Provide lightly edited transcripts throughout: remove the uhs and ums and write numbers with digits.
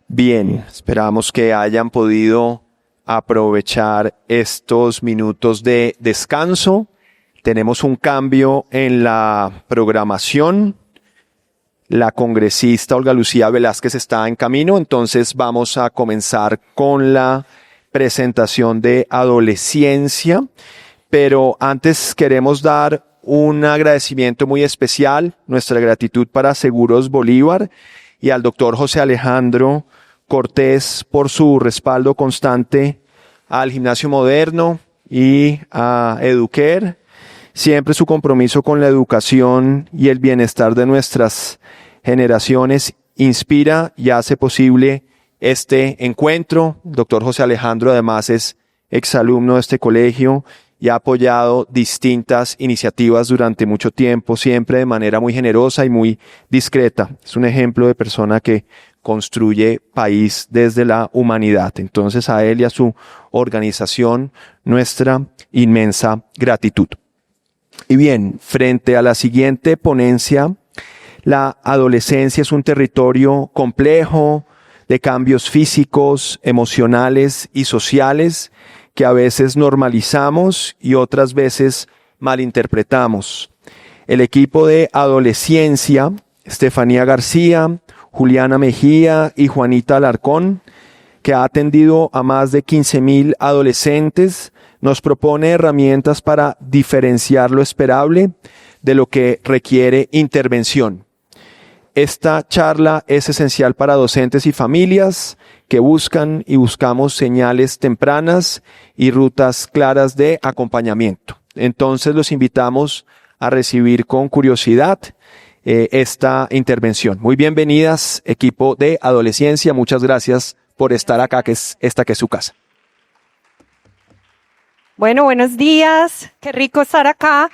Bien, esperamos que hayan podido aprovechar estos minutos de descanso. Tenemos un cambio en la programación. La congresista Olga Lucía Velázquez está en camino, entonces vamos a comenzar con la presentación de adolescencia. Pero antes queremos dar un agradecimiento muy especial, nuestra gratitud para Seguros Bolívar y al doctor José Alejandro Cortés por su respaldo constante al Gimnasio Moderno y a Educare. Siempre su compromiso con la educación y el bienestar de nuestras generaciones inspira y hace posible este encuentro. El doctor José Alejandro además es exalumno de este colegio y ha apoyado distintas iniciativas durante mucho tiempo, siempre de manera muy generosa y muy discreta. Es un ejemplo de persona que construye país desde la humanidad. Entonces a él y a su organización nuestra inmensa gratitud. Y bien, frente a la siguiente ponencia, la adolescencia es un territorio complejo de cambios físicos, emocionales y sociales que a veces normalizamos y otras veces malinterpretamos. El equipo de adolescencia, Estefanía García, Juliana Mejía y Juanita Alarcón, que ha atendido a más de 15,000 adolescentes, nos propone herramientas para diferenciar lo esperable de lo que requiere intervención. Esta charla es esencial para docentes y familias que buscan y buscamos señales tempranas y rutas claras de acompañamiento. Entonces los invitamos a recibir con curiosidad esta intervención. Muy bienvenidas, equipo de adolescencia. Muchas gracias por estar acá, que es su casa. Bueno, buenos días, qué rico estar acá.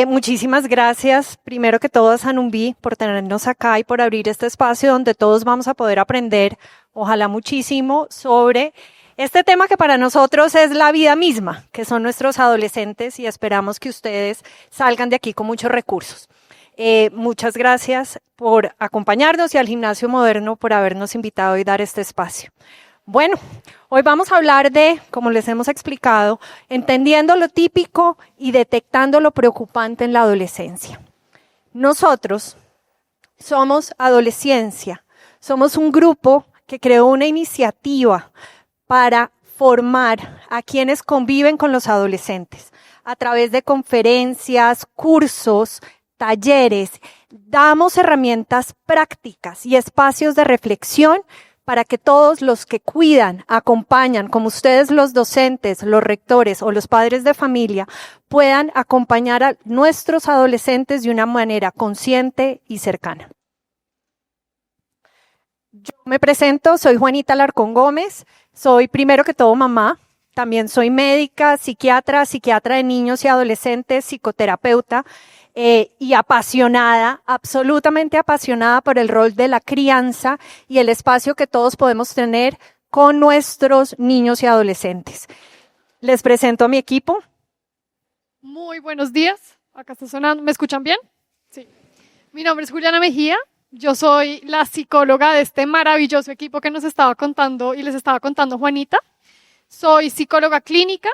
Muchísimas gracias, primero que todo a Sanumbi por tenernos acá y por abrir este espacio donde todos vamos a poder aprender, ojalá muchísimo, sobre este tema que para nosotros es la vida misma, que son nuestros adolescentes, y esperamos que ustedes salgan de aquí con muchos recursos. Muchas gracias por acompañarnos y al Gimnasio Moderno por habernos invitado y dar este espacio. Bueno, hoy vamos a hablar de, como les hemos explicado, entendiendo lo típico y detectando lo preocupante en la adolescencia. Nosotros somos Adolescencia, somos un grupo que creó una iniciativa para formar a quienes conviven con los adolescentes a través de conferencias, cursos, talleres. Damos herramientas prácticas y espacios de reflexión para que todos los que cuidan, acompañan, como ustedes los docentes, los rectores o los padres de familia, puedan acompañar a nuestros adolescentes de una manera consciente y cercana. Yo me presento, soy Juanita Alarcón Gómez, soy primero que todo mamá, también soy médica, psiquiatra de niños y adolescentes, psicoterapeuta, y apasionada, absolutamente apasionada por el rol de la crianza y el espacio que todos podemos tener con nuestros niños y adolescentes. Les presento a mi equipo. Muy buenos días. Acá está sonando. ¿Me escuchan bien? Sí. Mi nombre es Juliana Mejía. Yo soy la psicóloga de este maravilloso equipo que nos estaba contando y les estaba contando Juanita. Soy psicóloga clínica.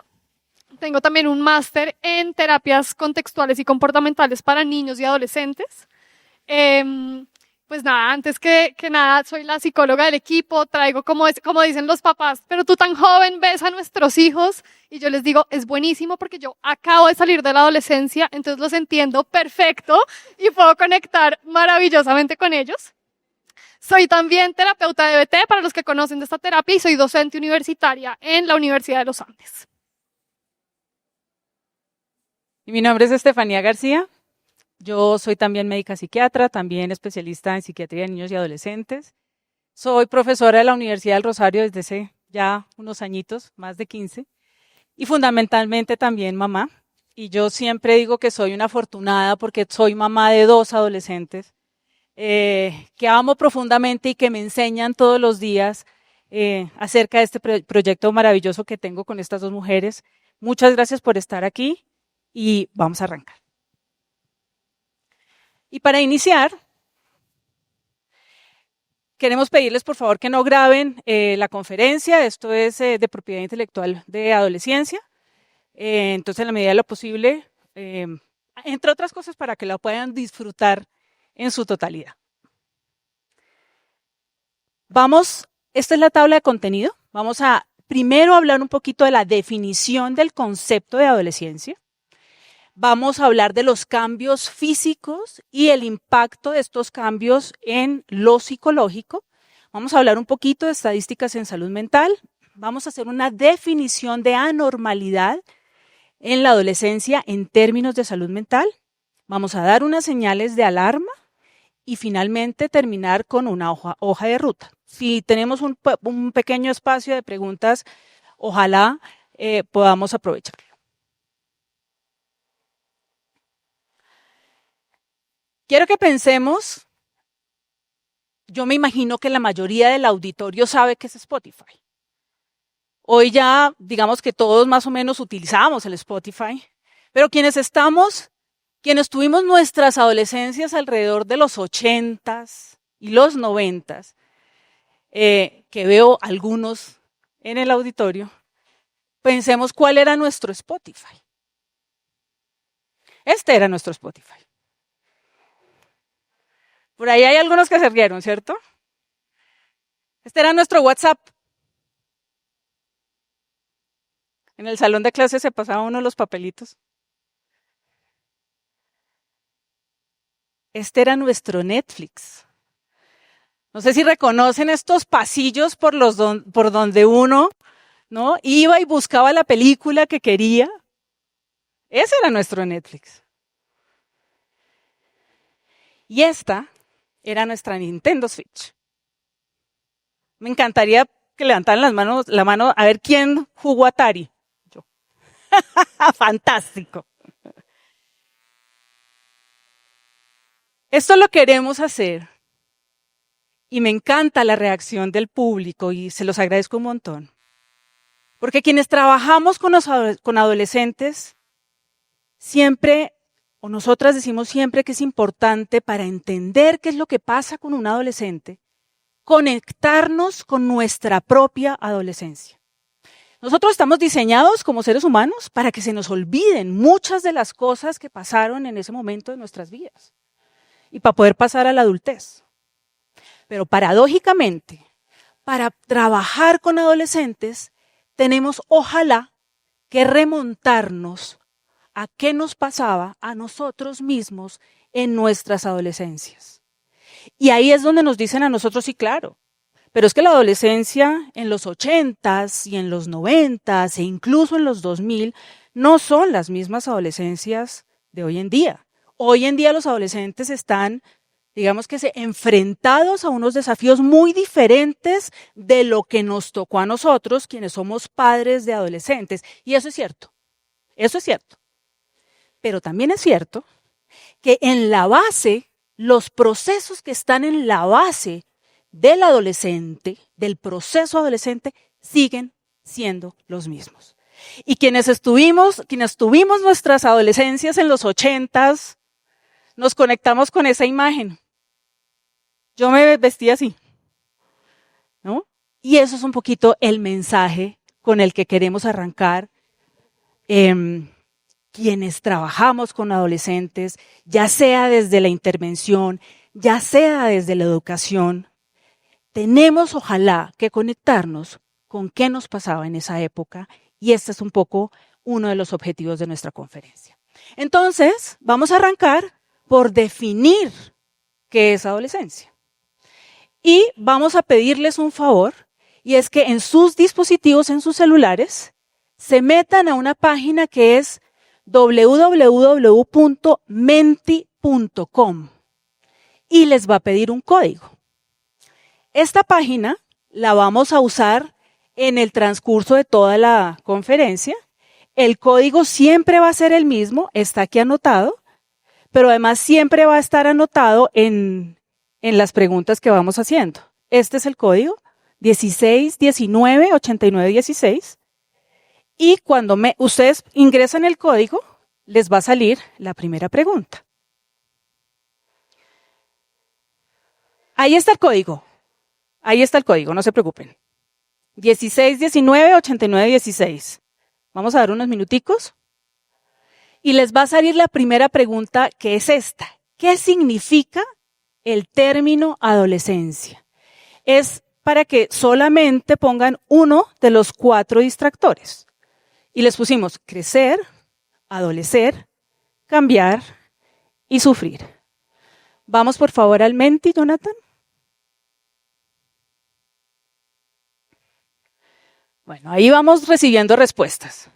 Tengo también un máster en terapias contextuales y comportamentales para niños y adolescentes. Pues nada, antes que nada, soy la psicóloga del equipo, traigo como dicen los papás, pero tú tan joven ves a nuestros hijos, y yo les digo, es buenísimo porque yo acabo de salir de la adolescencia, entonces los entiendo perfecto y puedo conectar maravillosamente con ellos. Soy también terapeuta de EBT, para los que conocen de esta terapia, y soy docente universitaria en la Universidad de los Andes. Y mi nombre es Estefanía García. Yo soy también médica psiquiatra, también especialista en psiquiatría de niños y adolescentes. Soy profesora de la Universidad del Rosario desde hace ya unos añitos, más de 15, y fundamentalmente también mamá. Y yo siempre digo que soy una afortunada porque soy mamá de 2 adolescentes que amo profundamente y que me enseñan todos los días acerca de este proyecto maravilloso que tengo con estas 2 mujeres. Muchas gracias por estar aquí. Y vamos a arrancar. Y para iniciar, queremos pedirles por favor que no graben la conferencia. Esto es de propiedad intelectual de adolescencia. Entonces, en la medida de lo posible, entre otras cosas, para que la puedan disfrutar en su totalidad. Esta es la tabla de contenido. Vamos a primero hablar un poquito de la definición del concepto de adolescencia. Vamos a hablar de los cambios físicos y el impacto de estos cambios en lo psicológico. Vamos a hablar un poquito de estadísticas en salud mental. Vamos a hacer una definición de anormalidad en la adolescencia en términos de salud mental. Vamos a dar unas señales de alarma y finalmente terminar con una hoja de ruta. Si tenemos un pequeño espacio de preguntas, ojalá podamos aprovecharlo. Quiero que pensemos, yo me imagino que la mayoría del auditorio sabe qué es Spotify. Hoy ya, digamos que todos más o menos utilizamos el Spotify, pero quienes tuvimos nuestras adolescencias alrededor de los 80s y los 90s, que veo algunos en el auditorio, pensemos cuál era nuestro Spotify. Este era nuestro Spotify. Por ahí hay algunos que se rieron, ¿cierto? Este era nuestro WhatsApp. En el salón de clases se pasaba uno los papelitos. Este era nuestro Netflix. No sé si reconocen estos pasillos por donde uno, ¿no?, iba y buscaba la película que quería. Ese era nuestro Netflix. Y esta era nuestra Nintendo Switch. Me encantaría que levantaran la mano a ver quién jugó Atari. Yo. Fantástico. Esto lo queremos hacer y me encanta la reacción del público y se los agradezco un montón. Porque quienes trabajamos con adolescentes, siempre, o nosotras decimos siempre que es importante para entender qué es lo que pasa con un adolescente, conectarnos con nuestra propia adolescencia. Nosotros estamos diseñados como seres humanos para que se nos olviden muchas de las cosas que pasaron en ese momento de nuestras vidas y para poder pasar a la adultez. Pero paradójicamente, para trabajar con adolescentes, tenemos ojalá que remontarnos a qué nos pasaba a nosotros mismos en nuestras adolescencias. Y ahí es donde nos dicen a nosotros, sí, claro, pero es que la adolescencia en los 80s y en los 90s e incluso en los 2000 no son las mismas adolescencias de hoy en día. Hoy en día los adolescentes están, digamos que enfrentados a unos desafíos muy diferentes de lo que nos tocó a nosotros, quienes somos padres de adolescentes. Y eso es cierto, eso es cierto. Pero también es cierto que en la base, los procesos que están en la base del adolescente, del proceso adolescente, siguen siendo los mismos. Y quienes tuvimos nuestras adolescencias en los 80s, nos conectamos con esa imagen. Yo me vestía así, ¿no? Y eso es un poquito el mensaje con el que queremos arrancar. Quienes trabajamos con adolescentes, ya sea desde la intervención, ya sea desde la educación, tenemos ojalá que conectarnos con qué nos pasaba en esa época y este es un poco uno de los objetivos de nuestra conferencia. Entonces, vamos a arrancar por definir qué es adolescencia. Y vamos a pedirles un favor, y es que en sus dispositivos, en sus celulares, se metan a una página que es www.menti.com y les va a pedir un código. Esta página la vamos a usar en el transcurso de toda la conferencia. El código siempre va a ser el mismo, está aquí anotado, pero además siempre va a estar anotado en las preguntas que vamos haciendo. Este es el código, 16198916. Y cuando ustedes ingresan el código, les va a salir la primera pregunta. Ahí está el código. Ahí está el código, no se preocupen. 16198916. Vamos a dar unos minuticos. Y les va a salir la primera pregunta, que es esta. ¿Qué significa el término adolescencia? Es para que solamente pongan uno de los 4 distractores. Y les pusimos crecer, adolecer, cambiar y sufrir. Vamos por favor al Menti, Jonathan. Bueno, ahí vamos recibiendo respuestas.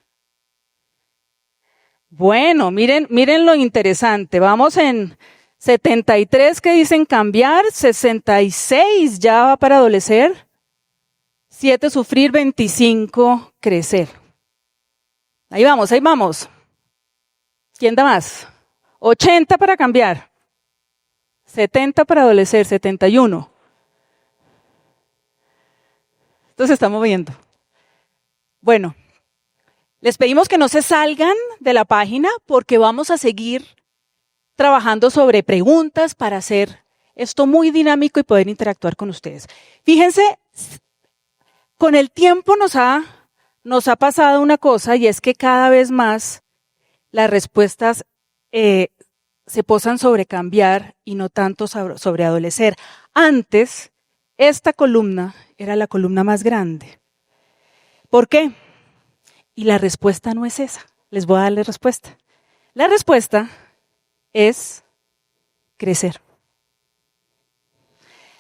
Bueno, miren lo interesante. Vamos en 73 que dicen cambiar, 66 ya va para adolecer, 7 sufrir, 25 crecer. Ahí vamos, ahí vamos. ¿Quién da más? 80 para cambiar, 70 para adolecer, 71. Esto se está moviendo. Bueno, les pedimos que no se salgan de la página porque vamos a seguir trabajando sobre preguntas para hacer esto muy dinámico y poder interactuar con ustedes. Fíjense, con el tiempo nos ha pasado una cosa, y es que cada vez más las respuestas se posan sobre cambiar y no tanto sobre adolecer. Antes, esta columna era la columna más grande. ¿Por qué? Y la respuesta no es esa. Les voy a dar la respuesta. La respuesta es crecer.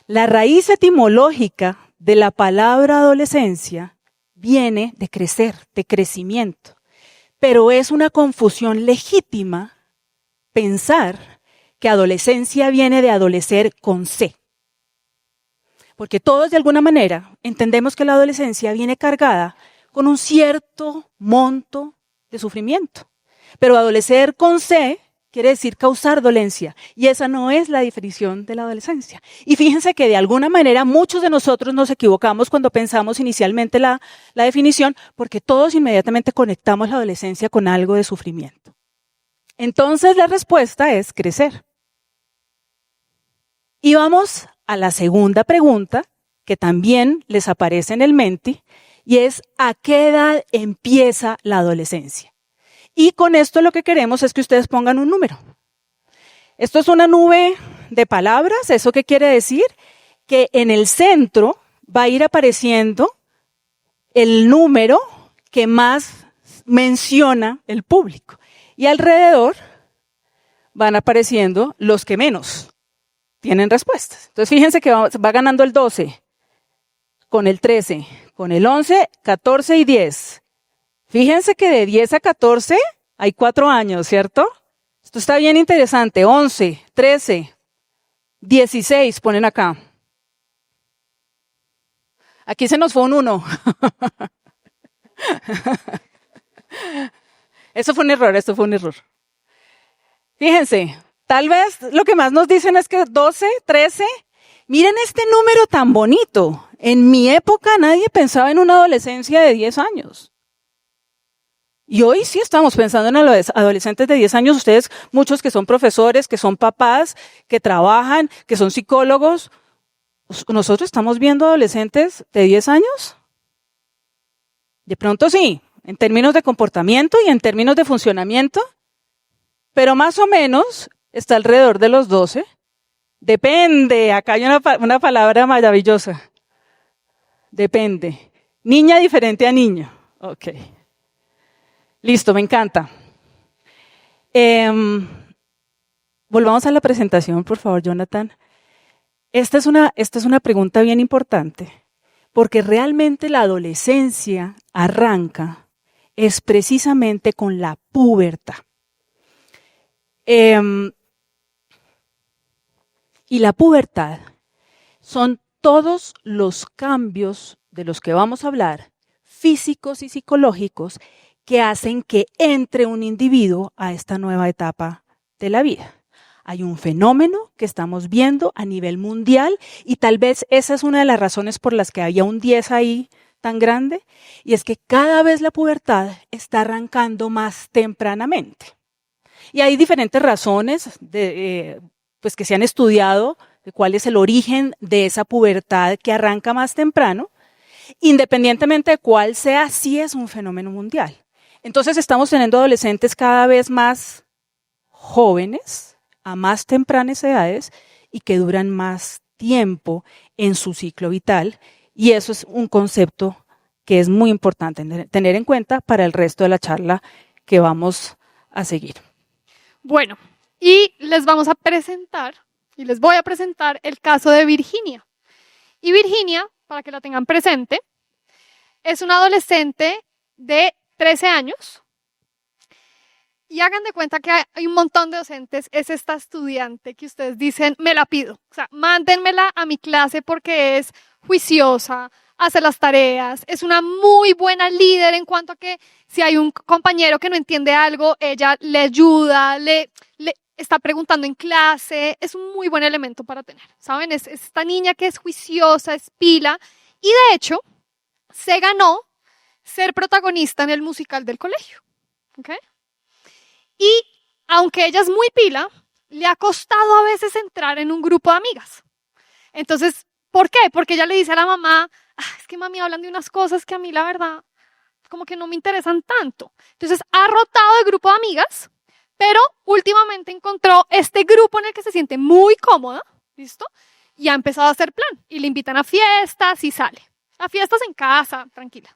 La raíz etimológica de la palabra adolescencia viene de crecer, de crecimiento. Pero es una confusión legítima pensar que adolescencia viene de adolecer con C. Porque todos de alguna manera entendemos que la adolescencia viene cargada con un cierto monto de sufrimiento. Pero adolecer con C quiere decir causar dolencia, y esa no es la definición de la adolescencia. Y fíjense que de alguna manera muchos de nosotros nos equivocamos cuando pensamos inicialmente la definición, porque todos inmediatamente conectamos la adolescencia con algo de sufrimiento. Entonces la respuesta es crecer. Y vamos a la segunda pregunta, que también les aparece en el Menti, y es ¿a qué edad empieza la adolescencia? Y con esto lo que queremos es que ustedes pongan un número. Esto es una nube de palabras. ¿Eso qué quiere decir? Que en el centro va a ir apareciendo el número que más menciona el público. Y alrededor van apareciendo los que menos tienen respuestas. Entonces fíjense que va ganando el 12, con el 13, con el 11, 14 y 10. Fíjense que de 10 a 14 hay 4 años, ¿cierto? Esto está bien interesante. 11, 13, 16 ponen acá. Aquí se nos fue un 1. Eso fue un error. Fíjense, tal vez lo que más nos dicen es que 12, 13, miren este número tan bonito. En mi época nadie pensaba en una adolescencia de 10 años. Y hoy sí estamos pensando en los adolescentes de 10 años. Ustedes, muchos que son profesores, que son papás, que trabajan, que son psicólogos. ¿Nosotros estamos viendo adolescentes de 10 años? De pronto sí, en términos de comportamiento y en términos de funcionamiento. Pero más o menos está alrededor de los 12. Depende, acá hay una palabra maravillosa. Depende. Niña diferente a niño. Ok. Listo, me encanta. Volvamos a la presentación, por favor, Jonathan. Esta es una pregunta bien importante, porque realmente la adolescencia arranca es precisamente con la pubertad. Y la pubertad son todos los cambios de los que vamos a hablar, físicos y psicológicos, que hacen que entre un individuo a esta nueva etapa de la vida. Hay un fenómeno que estamos viendo a nivel mundial y tal vez esa es una de las razones por las que había un 10 ahí tan grande, y es que cada vez la pubertad está arrancando más tempranamente. Y hay diferentes razones pues que se han estudiado de cuál es el origen de esa pubertad que arranca más temprano, independientemente de cuál sea, sí es un fenómeno mundial. Entonces estamos teniendo adolescentes cada vez más jóvenes, a más tempranas edades, y que duran más tiempo en su ciclo vital, y eso es un concepto que es muy importante tener en cuenta para el resto de la charla que vamos a seguir. Bueno, y les voy a presentar el caso de Virginia. Y Virginia, para que la tengan presente, es una adolescente de 13 años. Y hagan de cuenta que hay un montón de docentes, es esta estudiante que ustedes dicen, me la pido. O sea, mándenmela a mi clase porque es juiciosa, hace las tareas, es una muy buena líder en cuanto a que si hay un compañero que no entiende algo, ella le ayuda, le está preguntando en clase, es un muy buen elemento para tener, ¿saben? Es esta niña que es juiciosa, es pila, y de hecho, se ganó ser protagonista en el musical del colegio, ¿ok? Y aunque ella es muy pila, le ha costado a veces entrar en un grupo de amigas. Entonces, ¿por qué? Porque ella le dice a la mamá, es que mami hablan de unas cosas que a mí la verdad como que no me interesan tanto. Entonces ha rotado de grupo de amigas, pero últimamente encontró este grupo en el que se siente muy cómoda, ¿listo? Y ha empezado a hacer plan. Y le invitan a fiestas y sale. A fiestas en casa, tranquila.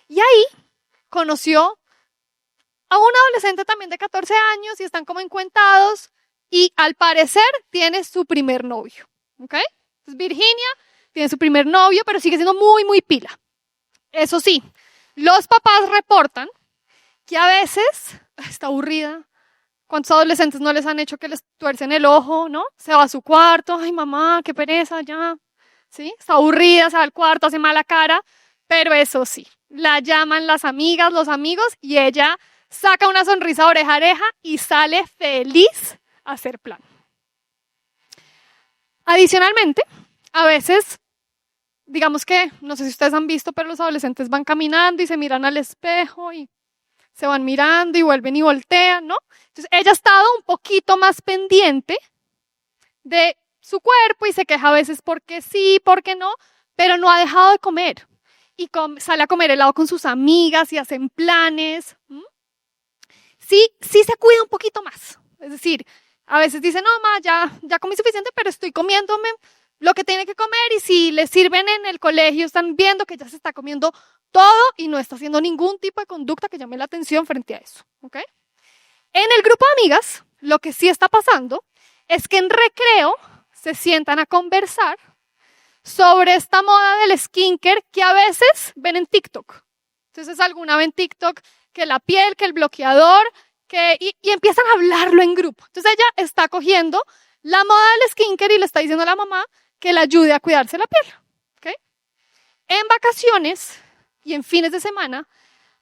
Y ahí conoció a un adolescente también de 14 años y están como encuentados y al parecer tiene su primer novio, ¿ok? Entonces Virginia tiene su primer novio, pero sigue siendo muy, muy pila. Eso sí, los papás reportan que a veces está aburrida. ¿Cuántos adolescentes no les han hecho que les tuercen el ojo, no? Se va a su cuarto, ay mamá, qué pereza, ya. ¿Sí? Está aburrida, se va al cuarto, hace mala cara, pero eso sí, la llaman las amigas, los amigos y ella saca una sonrisa oreja a oreja y sale feliz a hacer plan. Adicionalmente, a veces, digamos que, no sé si ustedes han visto, pero los adolescentes van caminando y se miran al espejo y se van mirando y vuelven y voltean, ¿no? Entonces, ella ha estado un poquito más pendiente de su cuerpo y se queja a veces porque sí, porque no, pero no ha dejado de comer. Y sale a comer helado con sus amigas y hacen planes. Sí se cuida un poquito más. Es decir, a veces dice, no, ma, ya comí suficiente, pero estoy comiéndome lo que tiene que comer y si le sirven en el colegio, están viendo que ya se está comiendo todo y no está haciendo ningún tipo de conducta que llame la atención frente a eso, ¿ok? En el grupo de amigas, lo que sí está pasando es que en recreo se sientan a conversar sobre esta moda del skincare que a veces ven en TikTok. Entonces alguna ve en TikTok que la piel, que el bloqueador, y empiezan a hablarlo en grupo. Entonces ella está cogiendo la moda del skincare y le está diciendo a la mamá que le ayude a cuidarse la piel, ¿ok? En vacaciones y en fines de semana,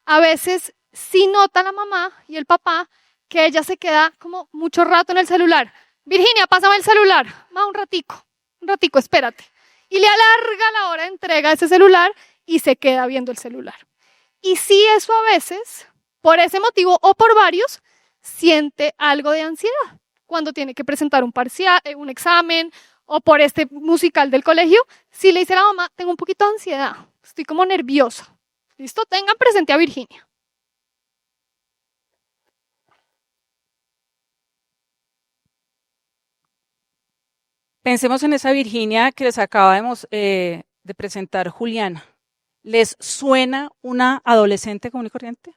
a veces sí nota la mamá y el papá que ella se queda como mucho rato en el celular. Virginia, pásame el celular. Un ratico, espérate. Y le alarga la hora de entrega de ese celular y se queda viendo el celular. Y sí, eso a veces, por ese motivo o por varios, siente algo de ansiedad. Cuando tiene que presentar un parcial, un examen, o por este musical del colegio, si le dice a la mamá, tengo un poquito de ansiedad, estoy como nerviosa. ¿Listo? Tengan presente a Virginia. Pensemos en esa Virginia que les acaba de presentar Juliana. ¿Les suena una adolescente común y corriente?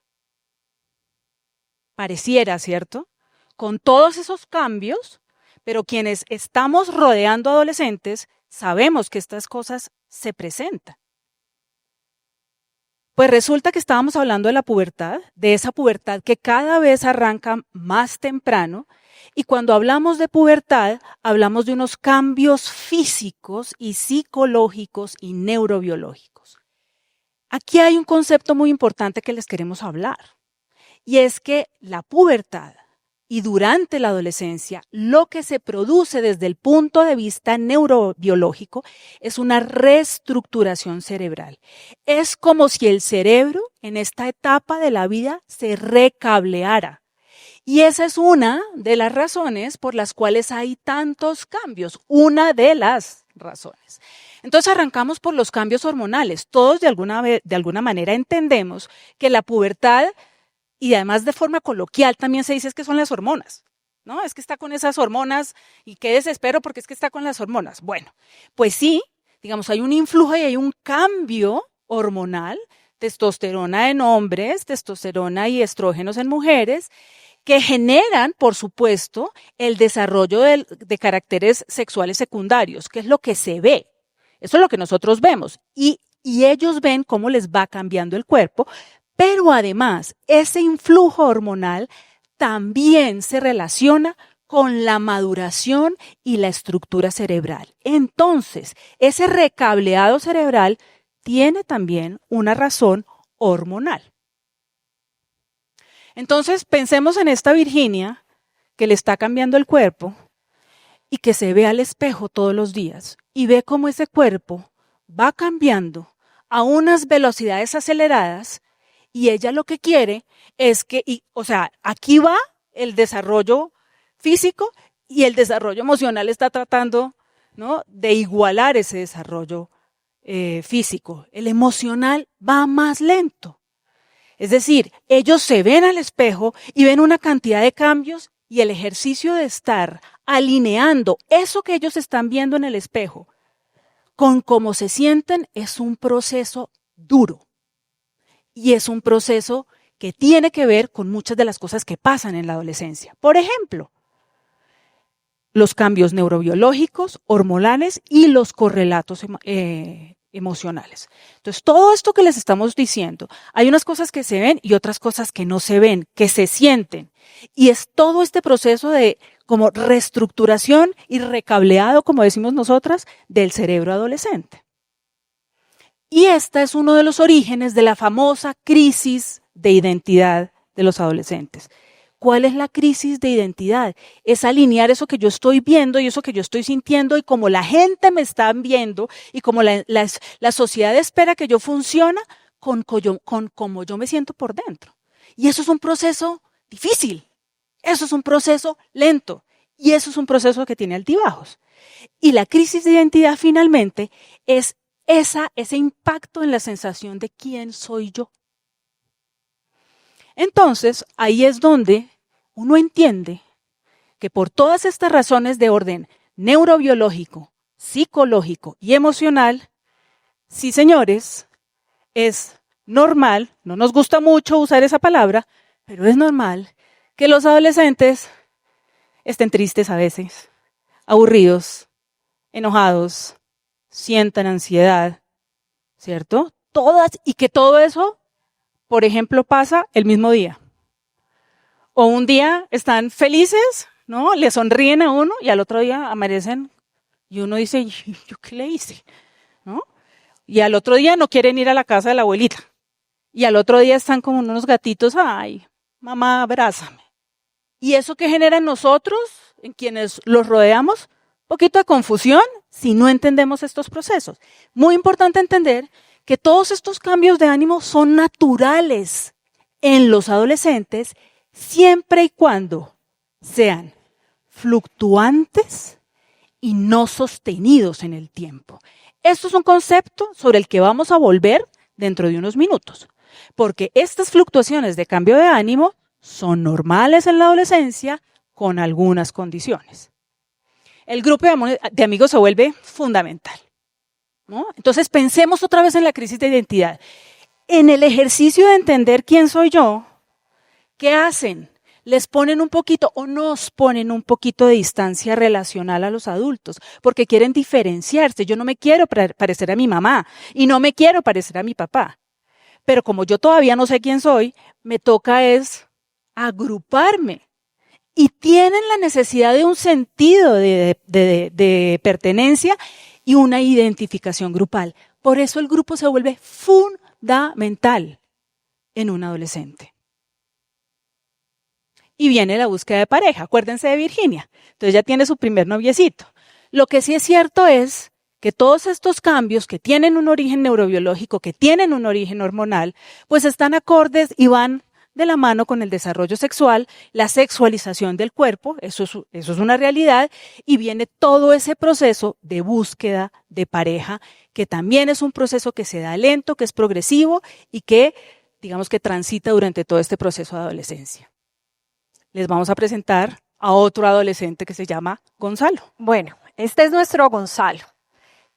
Pareciera, ¿cierto? Con todos esos cambios, pero quienes estamos rodeando adolescentes sabemos que estas cosas se presentan. Pues resulta que estábamos hablando de la pubertad, de esa pubertad que cada vez arranca más temprano, y cuando hablamos de pubertad, hablamos de unos cambios físicos y psicológicos y neurobiológicos. Aquí hay un concepto muy importante que les queremos hablar, y es que la pubertad y durante la adolescencia, lo que se produce desde el punto de vista neurobiológico es una reestructuración cerebral. Es como si el cerebro en esta etapa de la vida se recableara Y esa es una de las razones por las cuales hay tantos cambios, una de las razones. Entonces arrancamos por los cambios hormonales. Todos de alguna manera entendemos que la pubertad, y además de forma coloquial también se dice es que son las hormonas, ¿no? Es que está con esas hormonas y qué desespero porque es que está con las hormonas. Bueno, pues sí, digamos, hay un influjo y hay un cambio hormonal, testosterona en hombres, testosterona y estrógenos en mujeres, que generan, por supuesto, el desarrollo de caracteres sexuales secundarios, que es lo que se ve. Eso es lo que nosotros vemos. Y ellos ven cómo les va cambiando el cuerpo, pero además, ese influjo hormonal también se relaciona con la maduración y la estructura cerebral. Entonces, ese recableado cerebral tiene también una razón hormonal. Entonces, pensemos en esta Virginia que le está cambiando el cuerpo y que se ve al espejo todos los días y ve cómo ese cuerpo va cambiando a unas velocidades aceleradas y ella lo que quiere es que, aquí va el desarrollo físico y el desarrollo emocional está tratando, ¿no?, de igualar ese desarrollo físico. El emocional va más lento. Es decir, ellos se ven al espejo y ven una cantidad de cambios y el ejercicio de estar alineando eso que ellos están viendo en el espejo con cómo se sienten es un proceso duro y es un proceso que tiene que ver con muchas de las cosas que pasan en la adolescencia. Por ejemplo, los cambios neurobiológicos, hormonales y los correlatos emocionales. Entonces, todo esto que les estamos diciendo, hay unas cosas que se ven y otras cosas que no se ven, que se sienten. Y es todo este proceso de como reestructuración y recableado, como decimos nosotras, del cerebro adolescente. Y este es uno de los orígenes de la famosa crisis de identidad de los adolescentes. ¿Cuál es la crisis de identidad? Es alinear eso que yo estoy viendo y eso que yo estoy sintiendo y como la gente me está viendo y como la sociedad espera que yo funcione con cómo yo me siento por dentro. Y eso es un proceso difícil, eso es un proceso lento y eso es un proceso que tiene altibajos. Y la crisis de identidad finalmente es ese impacto en la sensación de quién soy yo. Entonces, ahí es donde uno entiende que por todas estas razones de orden neurobiológico, psicológico y emocional, sí, señores, es normal, no nos gusta mucho usar esa palabra, pero es normal que los adolescentes estén tristes a veces, aburridos, enojados, sientan ansiedad, ¿cierto? Y que todo eso, por ejemplo, pasa el mismo día. O un día están felices, ¿no? Le sonríen a uno y al otro día amanecen y uno dice, ¿yo qué le hice? ¿No? Y al otro día no quieren ir a la casa de la abuelita. Y al otro día están como unos gatitos, ay, mamá, abrázame. Y eso que genera en nosotros, en quienes los rodeamos, un poquito de confusión si no entendemos estos procesos. Muy importante entender que todos estos cambios de ánimo son naturales en los adolescentes siempre y cuando sean fluctuantes y no sostenidos en el tiempo. Esto es un concepto sobre el que vamos a volver dentro de unos minutos, porque estas fluctuaciones de cambio de ánimo son normales en la adolescencia con algunas condiciones. El grupo de amigos se vuelve fundamental, ¿no? Entonces pensemos otra vez en la crisis de identidad. En el ejercicio de entender quién soy yo, ¿qué hacen? Les ponen un poquito o nos ponen un poquito de distancia relacional a los adultos porque quieren diferenciarse. Yo no me quiero parecer a mi mamá y no me quiero parecer a mi papá. Pero como yo todavía no sé quién soy, me toca es agruparme. Y tienen la necesidad de un sentido de pertenencia y una identificación grupal. Por eso el grupo se vuelve fundamental en un adolescente. Y viene la búsqueda de pareja. Acuérdense de Virginia. Entonces ya tiene su primer noviecito. Lo que sí es cierto es que todos estos cambios que tienen un origen neurobiológico, que tienen un origen hormonal, pues están acordes y van de la mano con el desarrollo sexual, la sexualización del cuerpo, eso es una realidad, y viene todo ese proceso de búsqueda de pareja, que también es un proceso que se da lento, que es progresivo y que, digamos que transita durante todo este proceso de adolescencia. Les vamos a presentar a otro adolescente que se llama Gonzalo. Bueno, este es nuestro Gonzalo.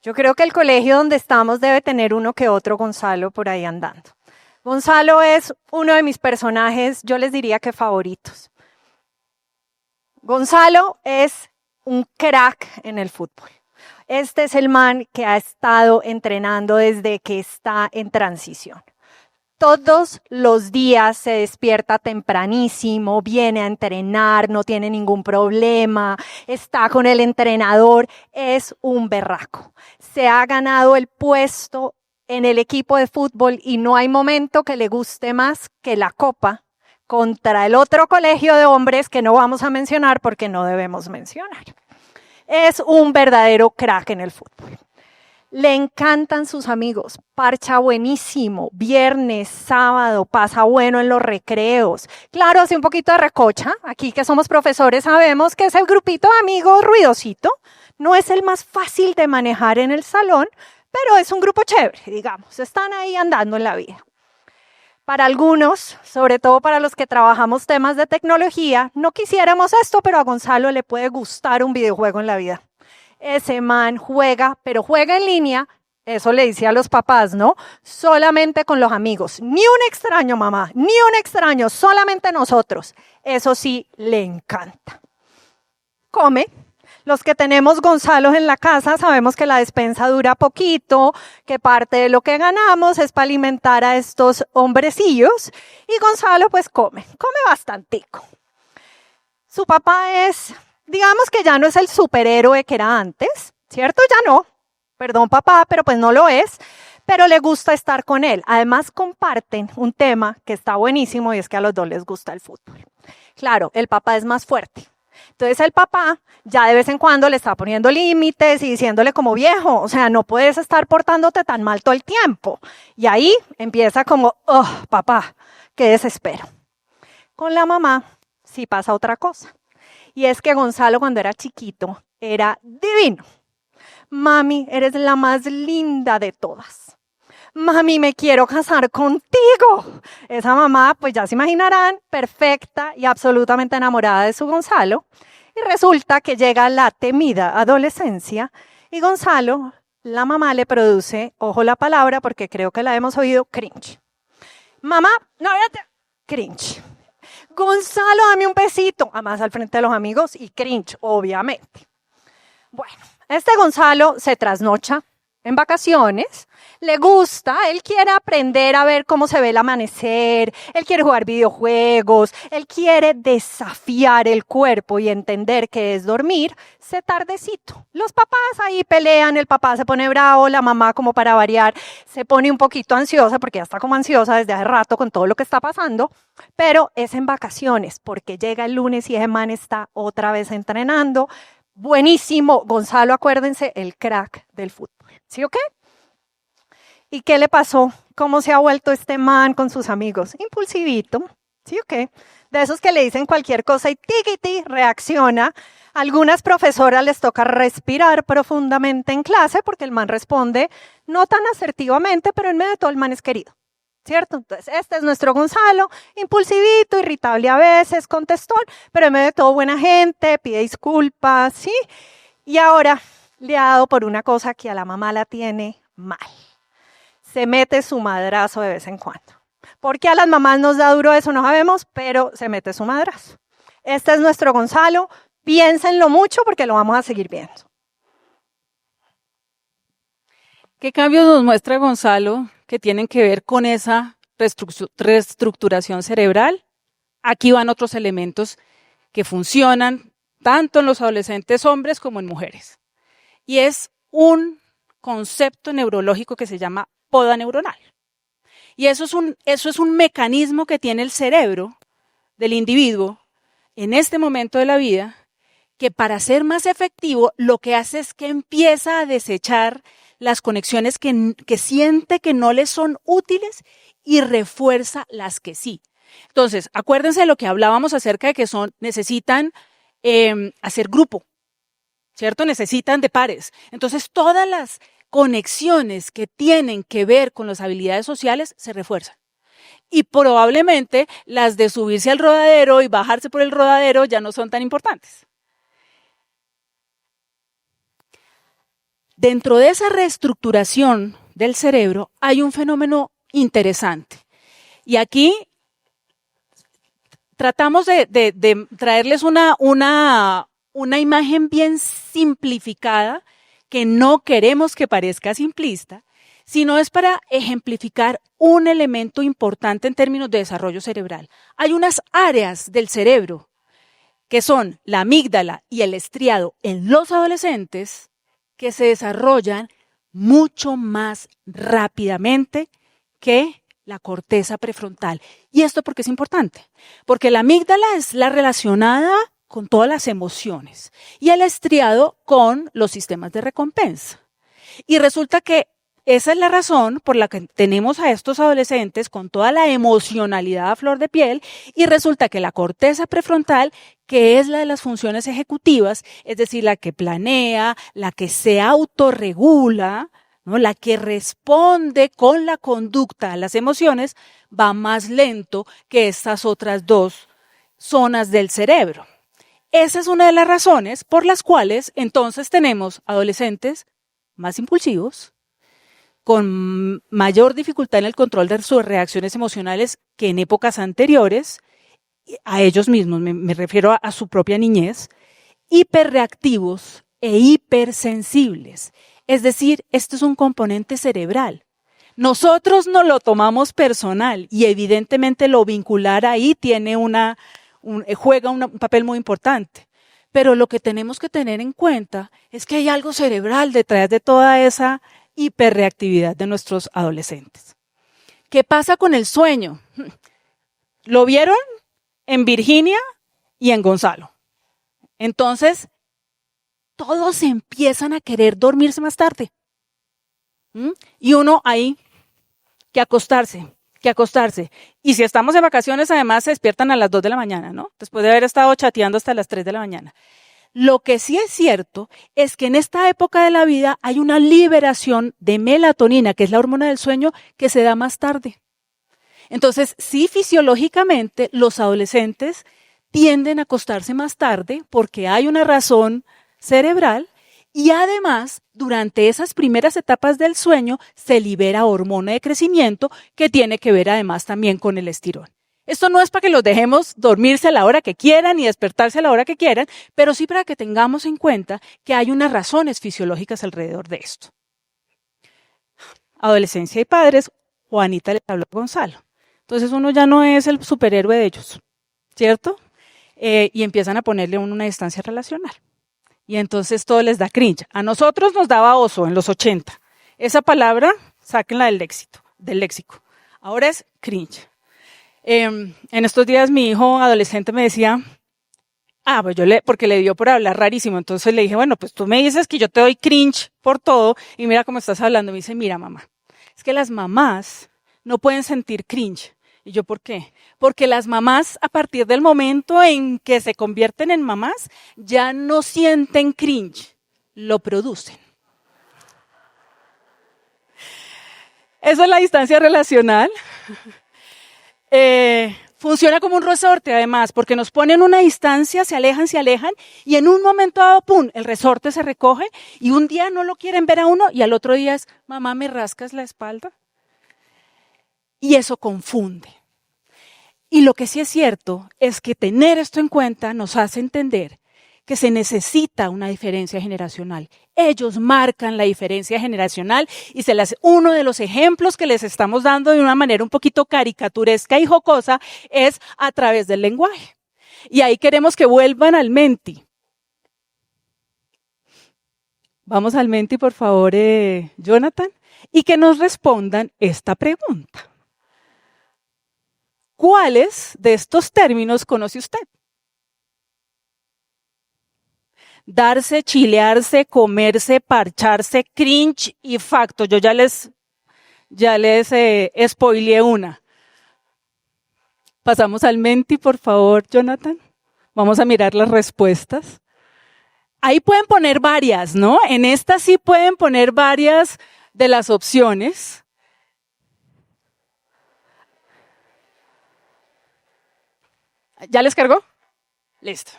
Yo creo que el colegio donde estamos debe tener uno que otro Gonzalo por ahí andando. Gonzalo es uno de mis personajes, yo les diría que favoritos. Gonzalo es un crack en el fútbol. Este es el man que ha estado entrenando desde que está en transición. Todos los días se despierta tempranísimo, viene a entrenar, no tiene ningún problema, está con el entrenador, es un berraco. Se ha ganado el puesto en el equipo de fútbol y no hay momento que le guste más que la copa contra el otro colegio de hombres que no vamos a mencionar porque no debemos mencionar. Es un verdadero crack en el fútbol. Le encantan sus amigos, parcha buenísimo, viernes, sábado, pasa bueno en los recreos. Claro, hace un poquito de recocha, aquí que somos profesores sabemos que ese grupito de amigos ruidosito no es el más fácil de manejar en el salón, pero es un grupo chévere, digamos, están ahí andando en la vida. Para algunos, sobre todo para los que trabajamos temas de tecnología, no quisiéramos esto, pero a Gonzalo le puede gustar un videojuego en la vida. Ese man juega, pero juega en línea, eso le dice a los papás, ¿no? Solamente con los amigos. Ni un extraño, mamá, ni un extraño, solamente nosotros. Eso sí, le encanta. Come. Los que tenemos Gonzalos en la casa sabemos que la despensa dura poquito, que parte de lo que ganamos es para alimentar a estos hombrecillos. Y Gonzalo pues come bastantico. Su papá es... digamos que ya no es el superhéroe que era antes, ¿cierto? Ya no. Perdón, papá, pero pues no lo es. Pero le gusta estar con él. Además, comparten un tema que está buenísimo y es que a los dos les gusta el fútbol. Claro, el papá es más fuerte. Entonces, el papá ya de vez en cuando le está poniendo límites y diciéndole como viejo, o sea, no puedes estar portándote tan mal todo el tiempo. Y ahí empieza como, oh, papá, qué desespero. Con la mamá sí pasa otra cosa. Y es que Gonzalo cuando era chiquito era divino. Mami, eres la más linda de todas. Mami, me quiero casar contigo. Esa mamá, pues ya se imaginarán, perfecta y absolutamente enamorada de su Gonzalo. Y resulta que llega la temida adolescencia y Gonzalo, la mamá le produce, ojo la palabra porque creo que la hemos oído, cringe. Mamá, no, cringe. Gonzalo, dame un besito. Además al frente de los amigos y cringe, obviamente. Bueno, este Gonzalo se trasnocha en vacaciones, le gusta, él quiere aprender a ver cómo se ve el amanecer, él quiere jugar videojuegos, él quiere desafiar el cuerpo y entender que es dormir, tardecito. Los papás ahí pelean, el papá se pone bravo, la mamá como para variar se pone un poquito ansiosa porque ya está como ansiosa desde hace rato con todo lo que está pasando, pero es en vacaciones porque llega el lunes y ese man está otra vez entrenando. Buenísimo, Gonzalo, acuérdense, el crack del fútbol. ¿Sí o qué? ¿Y qué le pasó? ¿Cómo se ha vuelto este man con sus amigos? Impulsivito. ¿Sí o qué? De esos que le dicen cualquier cosa y tiquiti, reacciona. A algunas profesoras les toca respirar profundamente en clase porque el man responde no tan asertivamente, pero en medio de todo el man es querido. ¿Cierto? Entonces, este es nuestro Gonzalo, impulsivito, irritable a veces, contestón, pero en medio de todo buena gente, pide disculpas, ¿sí? Y ahora le ha dado por una cosa que a la mamá la tiene mal. Se mete su madrazo de vez en cuando. ¿Por qué a las mamás nos da duro eso? No sabemos, pero se mete su madrazo. Este es nuestro Gonzalo, piénsenlo mucho porque lo vamos a seguir viendo. ¿Qué cambios nos muestra Gonzalo que tienen que ver con esa reestructuración cerebral? Aquí van otros elementos que funcionan tanto en los adolescentes hombres como en mujeres. Y es un concepto neurológico que se llama poda neuronal. Y eso es un mecanismo que tiene el cerebro del individuo en este momento de la vida que para ser más efectivo lo que hace es que empieza a desechar las conexiones que siente que no le son útiles y refuerza las que sí. Entonces, acuérdense de lo que hablábamos acerca de que necesitan hacer grupo, ¿cierto? Necesitan de pares. Entonces, todas las conexiones que tienen que ver con las habilidades sociales se refuerzan. Y probablemente las de subirse al rodadero y bajarse por el rodadero ya no son tan importantes. Dentro de esa reestructuración del cerebro hay un fenómeno interesante. Y aquí tratamos de traerles una imagen bien simplificada, que no queremos que parezca simplista, sino es para ejemplificar un elemento importante en términos de desarrollo cerebral. Hay unas áreas del cerebro que son la amígdala y el estriado en los adolescentes que se desarrollan mucho más rápidamente que la corteza prefrontal. ¿Y esto por qué es importante? Porque la amígdala es la relacionada con todas las emociones y el estriado con los sistemas de recompensa. Y resulta que esa es la razón por la que tenemos a estos adolescentes con toda la emocionalidad a flor de piel, y resulta que la corteza prefrontal, que es la de las funciones ejecutivas, es decir, la que planea, la que se autorregula, ¿no?, la que responde con la conducta a las emociones, va más lento que estas otras dos zonas del cerebro. Esa es una de las razones por las cuales entonces tenemos adolescentes más impulsivos, con mayor dificultad en el control de sus reacciones emocionales que en épocas anteriores, a ellos mismos, me refiero a su propia niñez, hiperreactivos e hipersensibles. Es decir, esto es un componente cerebral. Nosotros no lo tomamos personal y evidentemente lo vincular ahí juega un papel muy importante. Pero lo que tenemos que tener en cuenta es que hay algo cerebral detrás de toda esa hiperreactividad de nuestros adolescentes. ¿Qué pasa con el sueño? ¿Lo vieron en Virginia y en Gonzalo? Entonces, todos empiezan a querer dormirse más tarde. Y uno ahí, que acostarse. Y si estamos de vacaciones, además se despiertan a las 2 de la mañana, ¿no? Después de haber estado chateando hasta las 3 de la mañana. Lo que sí es cierto es que en esta época de la vida hay una liberación de melatonina, que es la hormona del sueño, que se da más tarde. Entonces, sí, fisiológicamente, los adolescentes tienden a acostarse más tarde porque hay una razón cerebral, y además, durante esas primeras etapas del sueño, se libera hormona de crecimiento que tiene que ver además también con el estirón. Esto no es para que los dejemos dormirse a la hora que quieran y despertarse a la hora que quieran, pero sí para que tengamos en cuenta que hay unas razones fisiológicas alrededor de esto. Adolescencia y padres, Juanita le habló a Gonzalo. Entonces uno ya no es el superhéroe de ellos, ¿cierto? Y empiezan a ponerle una distancia relacional. Y entonces todo les da cringe. A nosotros nos daba oso en los 80. Esa palabra, sáquenla del léxico. Ahora es cringe. En estos días mi hijo adolescente me decía, pues porque le dio por hablar rarísimo, entonces le dije, bueno, pues tú me dices que yo te doy cringe por todo, y mira cómo estás hablando. Me dice, mira mamá, es que las mamás no pueden sentir cringe. Y yo, ¿por qué? Porque las mamás, a partir del momento en que se convierten en mamás, ya no sienten cringe, lo producen. Esa es la distancia relacional. Funciona como un resorte además, porque nos ponen una distancia, se alejan, y en un momento dado, ¡pum!, el resorte se recoge, y un día no lo quieren ver a uno, y al otro día es, mamá, ¿me rascas la espalda? Y eso confunde. Y lo que sí es cierto es que tener esto en cuenta nos hace entender que se necesita una diferencia generacional. Ellos marcan la diferencia generacional, y uno de los ejemplos que les estamos dando de una manera un poquito caricaturesca y jocosa es a través del lenguaje. Y ahí queremos que vuelvan al Menti. Vamos al Menti, por favor, Jonathan, y que nos respondan esta pregunta. ¿Cuáles de estos términos conoce usted? Darse, chilearse, comerse, parcharse, cringe y facto. Yo ya les spoileé una. Pasamos al Menti, por favor, Jonathan. Vamos a mirar las respuestas. Ahí pueden poner varias, ¿no? En esta sí pueden poner varias de las opciones. ¿Ya les cargó? Listo.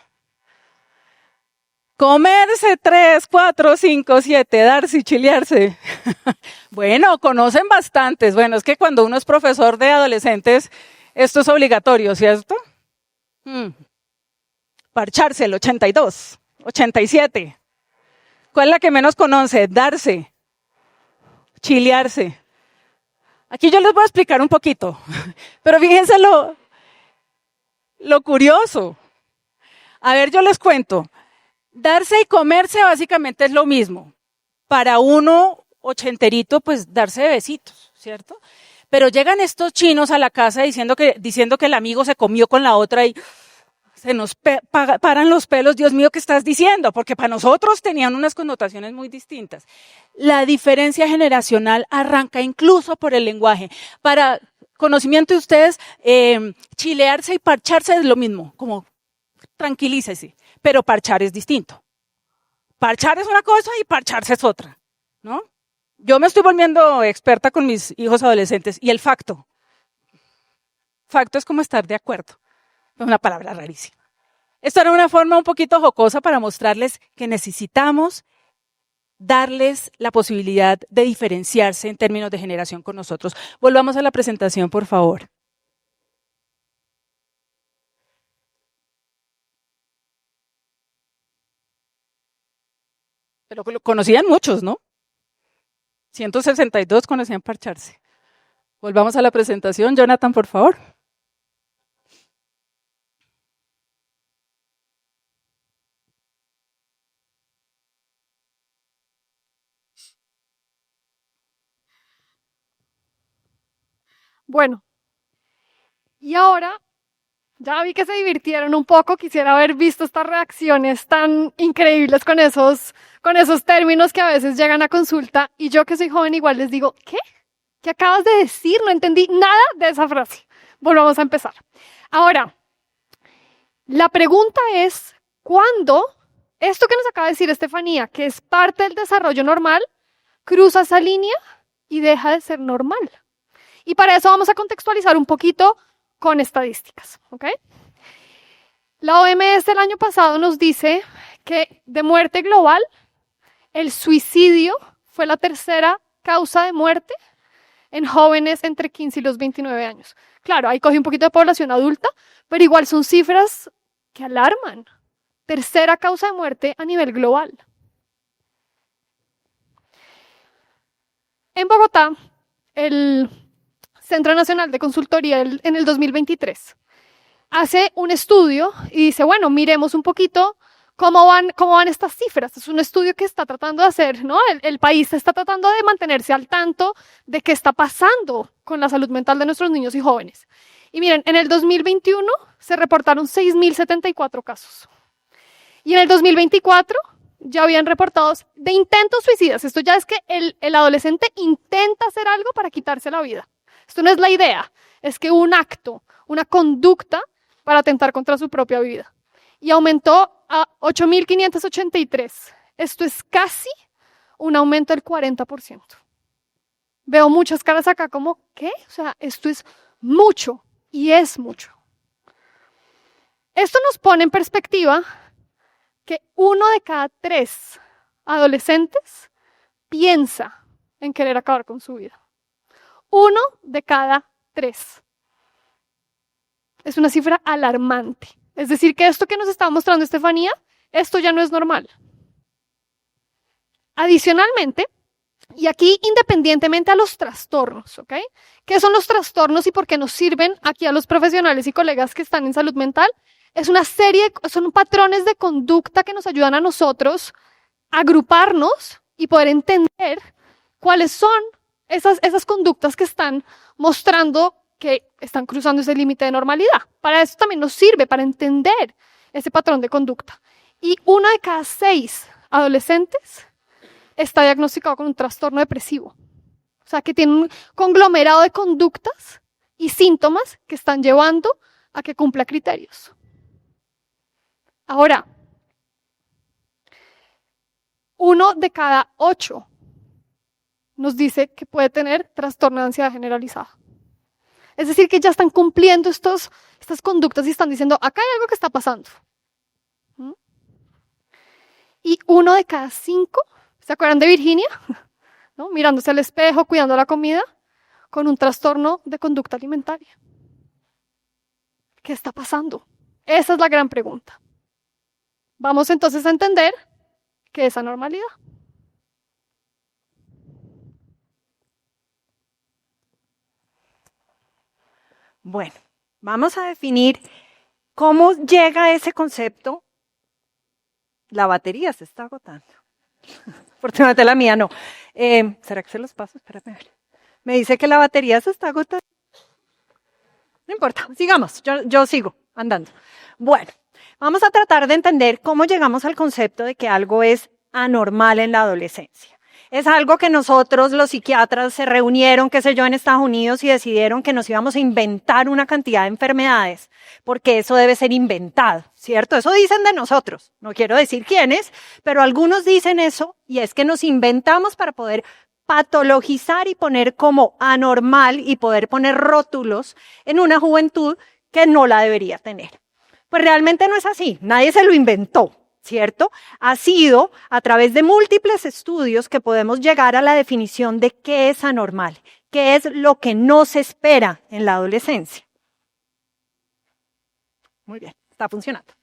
Comerse 3, 4, 5, 7, darse y chilearse. Bueno, conocen bastantes. Bueno, es que cuando uno es profesor de adolescentes, esto es obligatorio, ¿cierto? Parcharse, el 82, 87. ¿Cuál es la que menos conoce? Darse, chilearse. Aquí yo les voy a explicar un poquito, pero fíjense lo curioso. A ver, yo les cuento. Darse y comerse básicamente es lo mismo. Para uno ochenterito, pues darse besitos, ¿cierto? Pero llegan estos chinos a la casa diciendo que el amigo se comió con la otra y se nos paran los pelos. Dios mío, ¿qué estás diciendo? Porque para nosotros tenían unas connotaciones muy distintas. La diferencia generacional arranca incluso por el lenguaje. Para conocimiento de ustedes, chilearse y parcharse es lo mismo, como tranquilícese, pero parchar es distinto. Parchar es una cosa y parcharse es otra, ¿no? Yo me estoy volviendo experta con mis hijos adolescentes y el facto es como estar de acuerdo. Es una palabra rarísima. Esto era una forma un poquito jocosa para mostrarles que necesitamos darles la posibilidad de diferenciarse en términos de generación con nosotros. Volvamos a la presentación, por favor. Pero lo conocían muchos, ¿no? 162 conocían parcharse. Volvamos a la presentación. Jonathan, por favor. Bueno, y ahora, ya vi que se divirtieron un poco, quisiera haber visto estas reacciones tan increíbles con esos términos que a veces llegan a consulta, y yo que soy joven igual les digo, ¿qué? ¿Qué acabas de decir? No entendí nada de esa frase. Volvamos a empezar. Ahora, la pregunta es, ¿cuándo esto que nos acaba de decir Estefanía, que es parte del desarrollo normal, cruza esa línea y deja de ser normal? Y para eso vamos a contextualizar un poquito con estadísticas, ¿ok? La OMS el año pasado nos dice que de muerte global, el suicidio fue la tercera causa de muerte en jóvenes entre 15 y los 29 años. Claro, ahí coge un poquito de población adulta, pero igual son cifras que alarman. Tercera causa de muerte a nivel global. En Bogotá, el Centro Nacional de Consultoría en el 2023 hace un estudio y dice, bueno, miremos un poquito cómo van estas cifras. Es un estudio que está tratando de hacer, ¿no? El país está tratando de mantenerse al tanto de qué está pasando con la salud mental de nuestros niños y jóvenes. Y miren, en el 2021 se reportaron 6.074 casos. Y en el 2024 ya habían reportados de intentos suicidas. Esto ya es que el adolescente intenta hacer algo para quitarse la vida. Esto no es la idea, es que un acto, una conducta para atentar contra su propia vida. Y aumentó a 8.583. Esto es casi un aumento del 40%. Veo muchas caras acá como, ¿qué? O sea, esto es mucho y es mucho. Esto nos pone en perspectiva que 1 de cada 3 adolescentes piensa en querer acabar con su vida. 1 de cada 3. Es una cifra alarmante. Es decir, que esto que nos está mostrando Estefanía, esto ya no es normal. Adicionalmente, y aquí independientemente a los trastornos, ¿ok? ¿Qué son los trastornos y por qué nos sirven aquí a los profesionales y colegas que están en salud mental? Es una serie, son patrones de conducta que nos ayudan a nosotros a agruparnos y poder entender cuáles son esas conductas que están mostrando que están cruzando ese límite de normalidad. Para eso también nos sirve, para entender ese patrón de conducta. Y 1 de cada 6 adolescentes está diagnosticado con un trastorno depresivo. O sea, que tiene un conglomerado de conductas y síntomas que están llevando a que cumpla criterios. Ahora, 1 de cada 8 nos dice que puede tener trastorno de ansiedad generalizada. Es decir, que ya están cumpliendo estas conductas y están diciendo, acá hay algo que está pasando. Y 1 de cada 5, ¿se acuerdan de Virginia? ¿No? Mirándose al espejo, cuidando la comida, con un trastorno de conducta alimentaria. ¿Qué está pasando? Esa es la gran pregunta. Vamos entonces a entender qué es anormalidad. Bueno, vamos a definir cómo llega ese concepto. La batería se está agotando. Afortunadamente la mía no. ¿Será que se los paso? Espérame a ver. Me dice que la batería se está agotando. No importa, sigamos. Yo sigo andando. Bueno, vamos a tratar de entender cómo llegamos al concepto de que algo es anormal en la adolescencia. Es algo que nosotros, los psiquiatras, se reunieron, qué sé yo, en Estados Unidos y decidieron que nos íbamos a inventar una cantidad de enfermedades, porque eso debe ser inventado, ¿cierto? Eso dicen de nosotros, no quiero decir quiénes, pero algunos dicen eso, y es que nos inventamos para poder patologizar y poner como anormal y poder poner rótulos en una juventud que no la debería tener. Pues realmente no es así, nadie se lo inventó. ¿Cierto? Ha sido a través de múltiples estudios que podemos llegar a la definición de qué es anormal, qué es lo que no se espera en la adolescencia. Muy bien, está funcionando.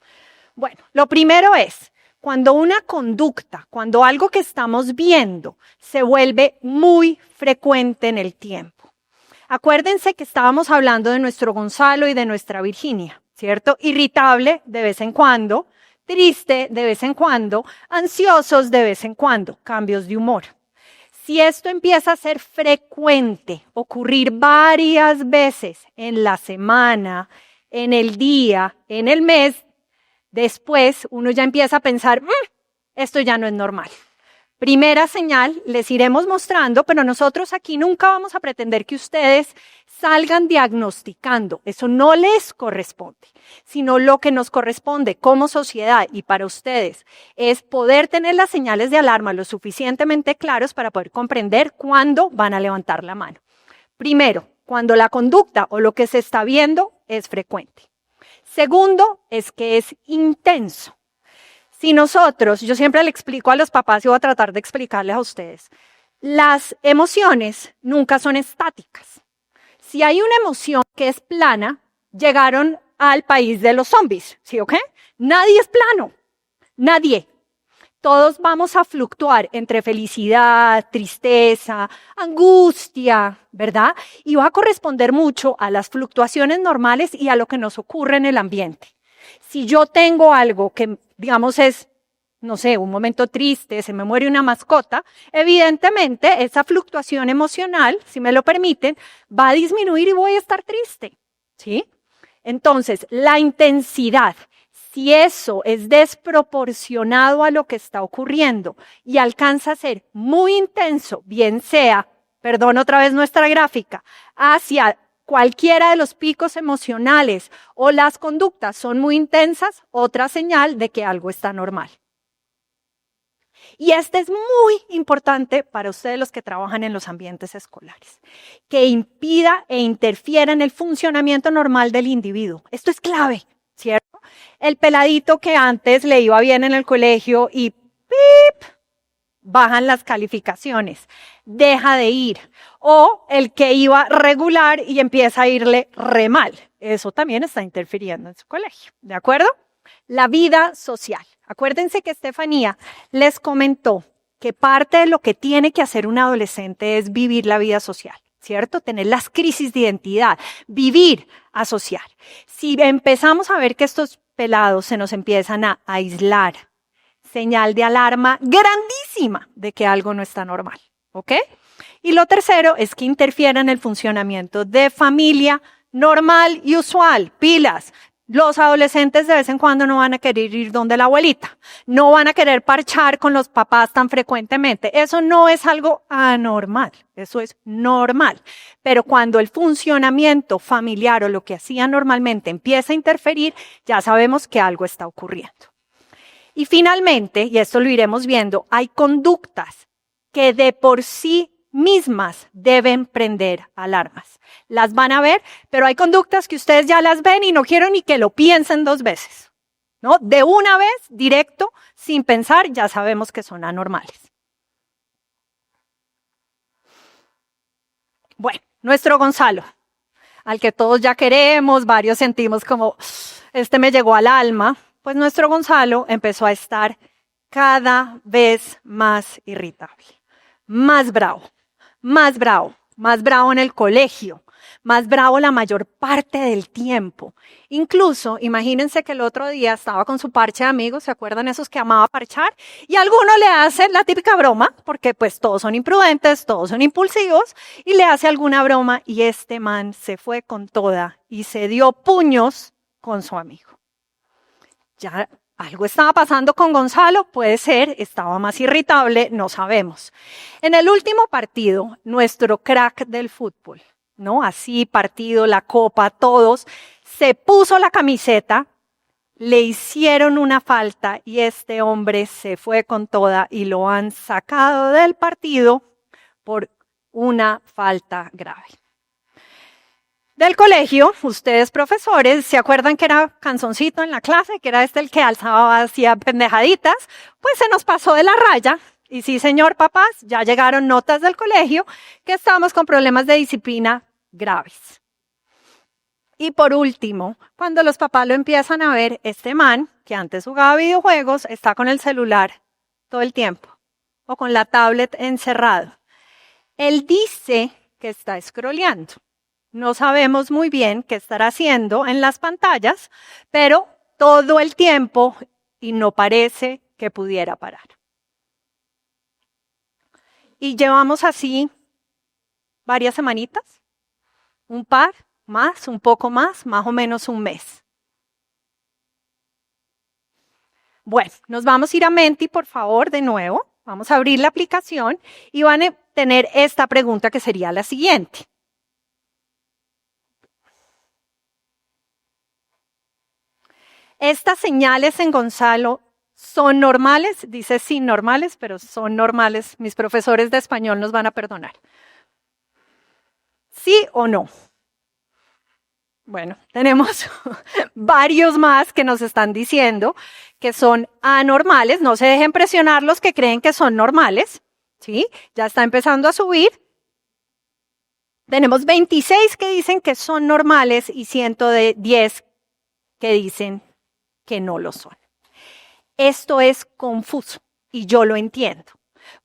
Bueno, lo primero es, cuando una conducta, cuando algo que estamos viendo se vuelve muy frecuente en el tiempo. Acuérdense que estábamos hablando de nuestro Gonzalo y de nuestra Virginia, ¿cierto? Irritable de vez en cuando, triste de vez en cuando, ansiosos de vez en cuando, cambios de humor. Si esto empieza a ser frecuente, ocurrir varias veces en la semana, en el día, en el mes, después uno ya empieza a pensar, esto ya no es normal. Primera señal, les iremos mostrando, pero nosotros aquí nunca vamos a pretender que ustedes salgan diagnosticando. Eso no les corresponde, sino lo que nos corresponde como sociedad y para ustedes es poder tener las señales de alarma lo suficientemente claros para poder comprender cuándo van a levantar la mano. Primero, cuando la conducta o lo que se está viendo es frecuente. Segundo, es que es intenso. Si nosotros, yo siempre le explico a los papás y voy a tratar de explicarles a ustedes, las emociones nunca son estáticas. Si hay una emoción que es plana, llegaron al país de los zombies, ¿sí o qué? Nadie es plano, nadie. Todos vamos a fluctuar entre felicidad, tristeza, angustia, ¿verdad? Y va a corresponder mucho a las fluctuaciones normales y a lo que nos ocurre en el ambiente. Si yo tengo algo que, digamos, es, no sé, un momento triste, se me muere una mascota, evidentemente esa fluctuación emocional, si me lo permiten, va a disminuir y voy a estar triste, ¿sí? Entonces, la intensidad, si eso es desproporcionado a lo que está ocurriendo y alcanza a ser muy intenso, bien sea, perdón otra vez nuestra gráfica, hacia cualquiera de los picos emocionales o las conductas son muy intensas, otra señal de que algo está normal. Y este es muy importante para ustedes los que trabajan en los ambientes escolares, que impida e interfiera en el funcionamiento normal del individuo. Esto es clave, ¿cierto? El peladito que antes le iba bien en el colegio y ¡pip! Bajan las calificaciones, deja de ir. O el que iba regular y empieza a irle re mal. Eso también está interfiriendo en su colegio, ¿de acuerdo? La vida social. Acuérdense que Estefanía les comentó que parte de lo que tiene que hacer un adolescente es vivir la vida social, ¿cierto? Tener las crisis de identidad, vivir, asociar. Si empezamos a ver que estos pelados se nos empiezan a aislar, señal de alarma grandísima de que algo no está normal, ¿ok? Y lo tercero es que interfiera en el funcionamiento de familia normal y usual, pilas. Los adolescentes de vez en cuando no van a querer ir donde la abuelita, no van a querer parchar con los papás tan frecuentemente. Eso no es algo anormal, eso es normal. Pero cuando el funcionamiento familiar o lo que hacía normalmente empieza a interferir, ya sabemos que algo está ocurriendo. Y finalmente, y esto lo iremos viendo, hay conductas que de por sí mismas deben prender alarmas. Las van a ver, pero hay conductas que ustedes ya las ven y no quiero ni que lo piensen dos veces, ¿no? De una vez, directo, sin pensar, ya sabemos que son anormales. Bueno, nuestro Gonzalo, al que todos ya queremos, varios sentimos como, este me llegó al alma, pues nuestro Gonzalo empezó a estar cada vez más irritable, más bravo. Más bravo en el colegio, más bravo la mayor parte del tiempo. Incluso, imagínense que el otro día estaba con su parche de amigos, ¿se acuerdan esos que amaba parchar? Y alguno le hace la típica broma, porque pues todos son imprudentes, todos son impulsivos, y le hace alguna broma y este man se fue con toda y se dio puños con su amigo. Ya algo estaba pasando con Gonzalo, puede ser, estaba más irritable, no sabemos. En el último partido, nuestro crack del fútbol, ¿no? Así, partido, la copa, todos, se puso la camiseta, le hicieron una falta y este hombre se fue con toda y lo han sacado del partido por una falta grave. Del colegio, ustedes profesores, ¿se acuerdan que era canzoncito en la clase? Que era el que alzaba, hacía pendejaditas. Pues se nos pasó de la raya. Y sí, señor, papás, ya llegaron notas del colegio que estamos con problemas de disciplina graves. Y por último, cuando los papás lo empiezan a ver, este man, que antes jugaba videojuegos, está con el celular todo el tiempo o con la tablet encerrado. Él dice que está scrolleando. No sabemos muy bien qué estará haciendo en las pantallas, pero todo el tiempo y no parece que pudiera parar. Y llevamos así varias semanitas, un par más, un poco más o menos un mes. Bueno, nos vamos a ir a Menti, por favor, de nuevo. Vamos a abrir la aplicación y van a tener esta pregunta que sería la siguiente. ¿Estas señales en Gonzalo son normales? Dice sí, normales, pero son normales. Mis profesores de español nos van a perdonar. ¿Sí o no? Bueno, tenemos varios más que nos están diciendo que son anormales. No se dejen presionar los que creen que son normales. ¿Sí? Ya está empezando a subir. Tenemos 26 que dicen que son normales y 110 que dicen que no lo son. Esto es confuso y yo lo entiendo,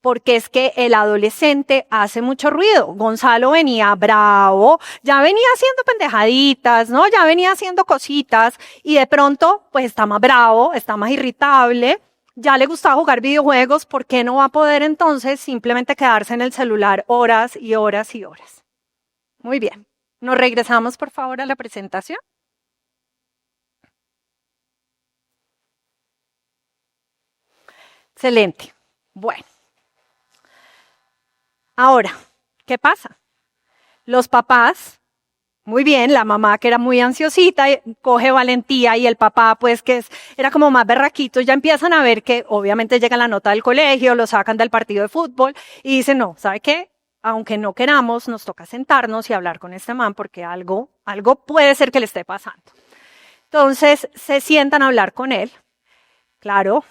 porque es que el adolescente hace mucho ruido. Gonzalo venía bravo, ya venía haciendo pendejaditas, ¿no? Ya venía haciendo cositas y de pronto pues está más bravo, está más irritable, ya le gustaba jugar videojuegos, ¿por qué no va a poder entonces simplemente quedarse en el celular horas y horas y horas? Muy bien, nos regresamos por favor a la presentación. Excelente. Bueno. Ahora, ¿qué pasa? Los papás, muy bien, la mamá que era muy ansiosita, coge valentía y el papá pues que era como más berraquito, ya empiezan a ver que obviamente llega la nota del colegio, lo sacan del partido de fútbol y dicen, no, ¿sabe qué? Aunque no queramos, nos toca sentarnos y hablar con este man porque algo puede ser que le esté pasando. Entonces se sientan a hablar con él. Claro,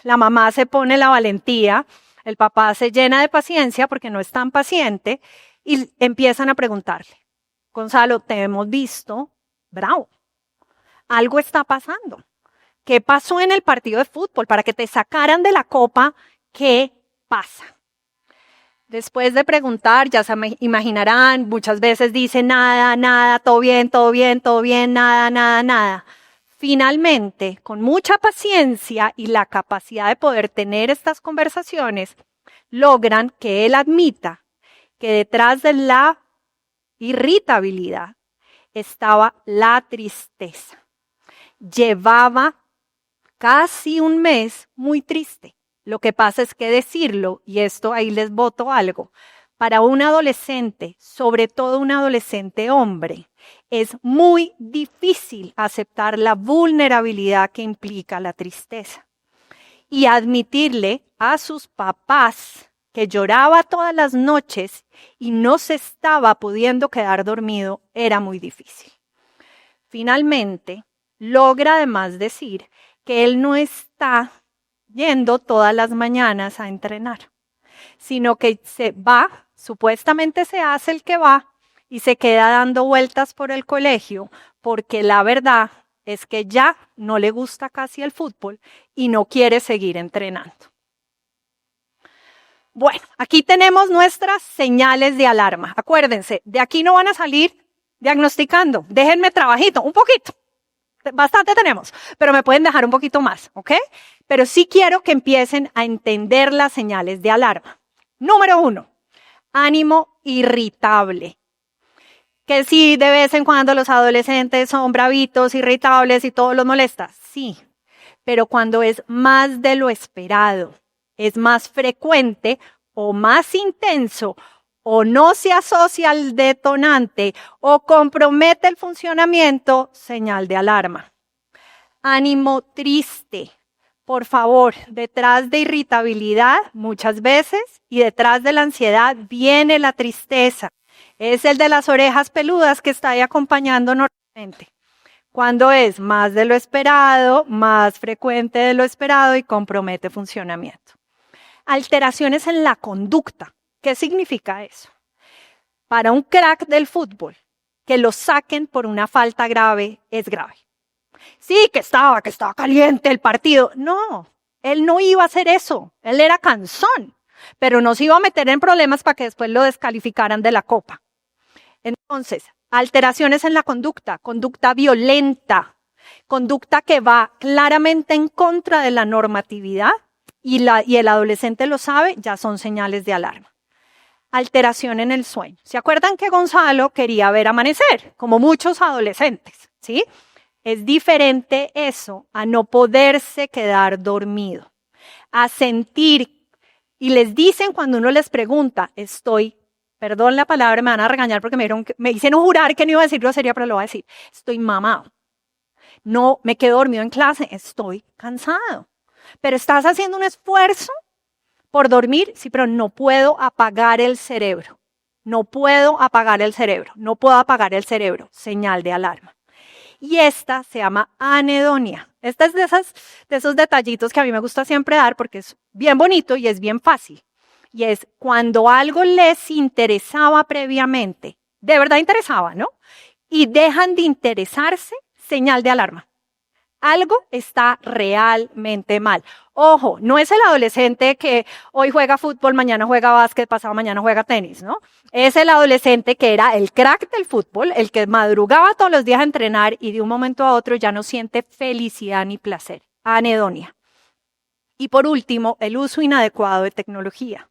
la mamá se pone la valentía, el papá se llena de paciencia porque no es tan paciente y empiezan a preguntarle, Gonzalo, te hemos visto bravo, algo está pasando. ¿Qué pasó en el partido de fútbol para que te sacaran de la copa? ¿Qué pasa? Después de preguntar, ya se imaginarán, muchas veces dice nada, todo bien, nada. Finalmente, con mucha paciencia y la capacidad de poder tener estas conversaciones, logran que él admita que detrás de la irritabilidad estaba la tristeza. Llevaba casi un mes muy triste. Lo que pasa es que decirlo, y esto ahí les boto algo, para un adolescente, sobre todo un adolescente hombre, es muy difícil aceptar la vulnerabilidad que implica la tristeza. Y admitirle a sus papás que lloraba todas las noches y no se estaba pudiendo quedar dormido era muy difícil. Finalmente, logra además decir que él no está yendo todas las mañanas a entrenar, sino que se va, supuestamente se hace el que va y se queda dando vueltas por el colegio, porque la verdad es que ya no le gusta casi el fútbol y no quiere seguir entrenando. Bueno, aquí tenemos nuestras señales de alarma. Acuérdense, de aquí no van a salir diagnosticando. Déjenme trabajito, un poquito. Bastante tenemos, pero me pueden dejar un poquito más, ¿ok? Pero sí quiero que empiecen a entender las señales de alarma. Número 1, ánimo irritable. Que si de vez en cuando los adolescentes son bravitos, irritables y todo los molesta. Sí, pero cuando es más de lo esperado, es más frecuente o más intenso, o no se asocia al detonante o compromete el funcionamiento, señal de alarma. Ánimo triste. Por favor, detrás de irritabilidad muchas veces y detrás de la ansiedad viene la tristeza. Es el de las orejas peludas que está ahí acompañando normalmente. Cuando es más de lo esperado, más frecuente de lo esperado y compromete funcionamiento. Alteraciones en la conducta. ¿Qué significa eso? Para un crack del fútbol, que lo saquen por una falta grave es grave. Sí, que estaba caliente el partido. No, él no iba a hacer eso. Él era cansón, pero no se iba a meter en problemas para que después lo descalificaran de la copa. Entonces, alteraciones en la conducta, conducta violenta, conducta que va claramente en contra de la normatividad y el adolescente lo sabe, ya son señales de alarma. Alteración en el sueño. ¿Se acuerdan que Gonzalo quería ver amanecer? Como muchos adolescentes, ¿sí? Es diferente eso a no poderse quedar dormido, a sentir, y les dicen cuando uno les pregunta, perdón la palabra, me van a regañar porque me hicieron jurar que no iba a decir grosería, pero lo voy a decir, estoy mamado. No, me quedo dormido en clase, estoy cansado. Pero estás haciendo un esfuerzo por dormir, sí, pero no puedo apagar el cerebro. No puedo apagar el cerebro. No puedo apagar el cerebro. Señal de alarma. Y esta se llama anedonia. Esta es de esos detallitos que a mí me gusta siempre dar porque es bien bonito y es bien fácil. Y es cuando algo les interesaba previamente, de verdad interesaba, ¿no? Y dejan de interesarse, señal de alarma. Algo está realmente mal. Ojo, no es el adolescente que hoy juega fútbol, mañana juega básquet, pasado mañana juega tenis, ¿no? Es el adolescente que era el crack del fútbol, el que madrugaba todos los días a entrenar y de un momento a otro ya no siente felicidad ni placer. Anedonia. Y por último, el uso inadecuado de tecnología.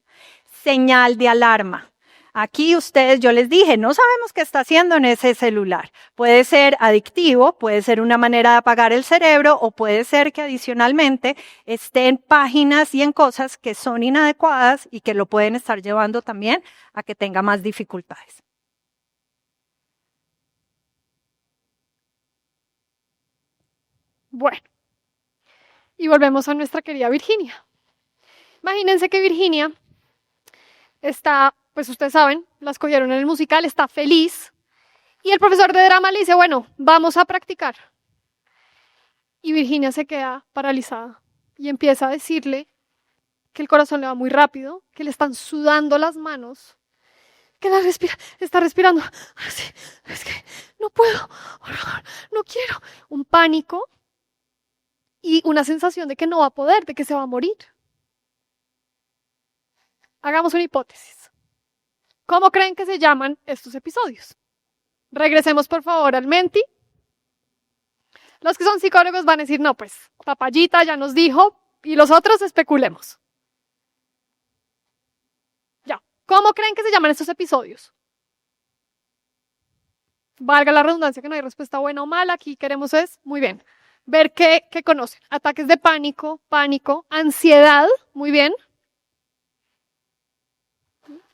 Señal de alarma. Aquí yo les dije, no sabemos qué está haciendo en ese celular. Puede ser adictivo, puede ser una manera de apagar el cerebro o puede ser que adicionalmente esté en páginas y en cosas que son inadecuadas y que lo pueden estar llevando también a que tenga más dificultades. Bueno, y volvemos a nuestra querida Virginia. Imagínense que Virginia está, pues ustedes saben, la escogieron en el musical, está feliz. Y el profesor de drama le dice, bueno, vamos a practicar. Y Virginia se queda paralizada y empieza a decirle que el corazón le va muy rápido, que le están sudando las manos, que está respirando. Así, es que no puedo, no quiero. Un pánico y una sensación de que no va a poder, de que se va a morir. Hagamos una hipótesis. ¿Cómo creen que se llaman estos episodios? Regresemos por favor al Menti. Los que son psicólogos van a decir, no, pues Papayita ya nos dijo y los otros especulemos. Ya, ¿cómo creen que se llaman estos episodios? valga la redundancia que no hay respuesta buena o mala, aquí queremos es, muy bien, ver qué conocen. Ataques de pánico, ansiedad, muy bien.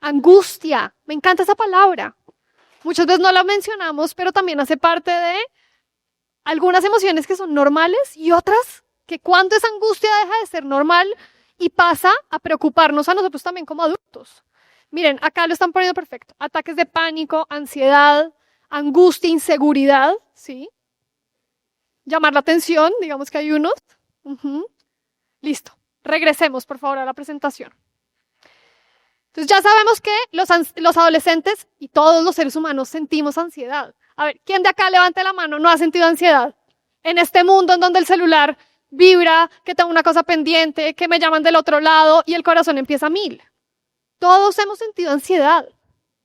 Angustia, me encanta esa palabra. Muchas veces no la mencionamos, pero también hace parte de algunas emociones que son normales y otras que cuando esa angustia deja de ser normal y pasa a preocuparnos a nosotros también como adultos. Miren, acá lo están poniendo perfecto. Ataques de pánico, ansiedad, angustia, inseguridad, ¿sí? Llamar la atención, digamos que hay unos. Listo. Regresemos, por favor, a la presentación. Entonces ya sabemos que los adolescentes y todos los seres humanos sentimos ansiedad. A ver, ¿quién de acá levante la mano no ha sentido ansiedad? En este mundo en donde el celular vibra, que tengo una cosa pendiente, que me llaman del otro lado y el corazón empieza a 1000. Todos hemos sentido ansiedad.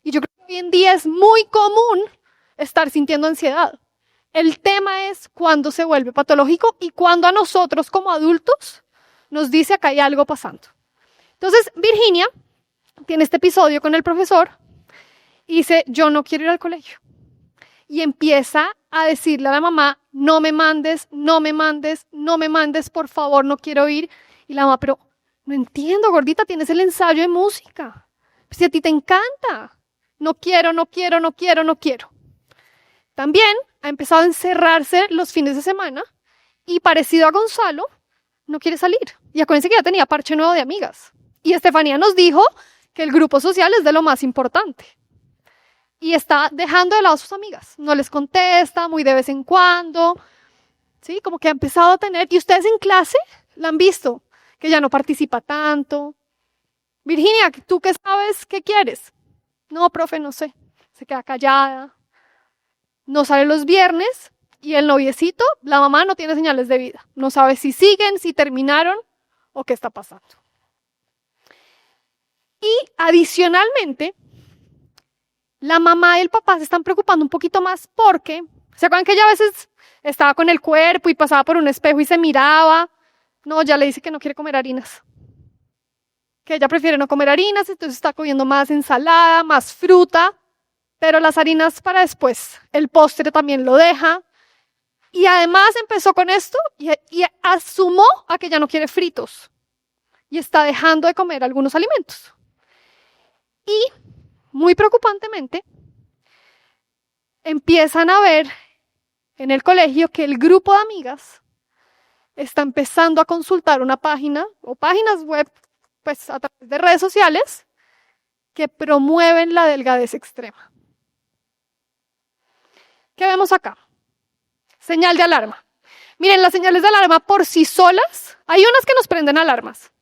Y yo creo que hoy en día es muy común estar sintiendo ansiedad. El tema es cuándo se vuelve patológico y cuándo a nosotros como adultos nos dice acá hay algo pasando. Entonces, Virginia tiene este episodio con el profesor y dice, yo no quiero ir al colegio. Y empieza a decirle a la mamá, no me mandes, por favor, no quiero ir. Y la mamá, pero no entiendo, gordita, tienes el ensayo de música. Si a ti te encanta. No quiero. También ha empezado a encerrarse los fines de semana y parecido a Gonzalo, no quiere salir. Y acuérdense que ya tenía parche nuevo de amigas. Y Estefanía nos dijo que el grupo social es de lo más importante. Y está dejando de lado a sus amigas. No les contesta, muy de vez en cuando. ¿Sí? Como que ha empezado a tener... Y ustedes en clase la han visto, que ya no participa tanto. Virginia, ¿tú qué sabes? ¿Qué quieres? No, profe, no sé. Se queda callada. No sale los viernes. Y el noviecito, la mamá no tiene señales de vida. No sabe si siguen, si terminaron o qué está pasando. Y adicionalmente, la mamá y el papá se están preocupando un poquito más porque, ¿se acuerdan que ella a veces estaba con el cuerpo y pasaba por un espejo y se miraba? No, ya le dice que no quiere comer harinas. Que ella prefiere no comer harinas, entonces está comiendo más ensalada, más fruta, pero las harinas para después. El postre también lo deja. Y además empezó con esto y asumó a que ya no quiere fritos. Y está dejando de comer algunos alimentos. Y, muy preocupantemente, empiezan a ver en el colegio que el grupo de amigas está empezando a consultar una página o páginas web, pues a través de redes sociales, que promueven la delgadez extrema. ¿Qué vemos acá? Señal de alarma. Miren, las señales de alarma por sí solas, hay unas que nos prenden alarmas.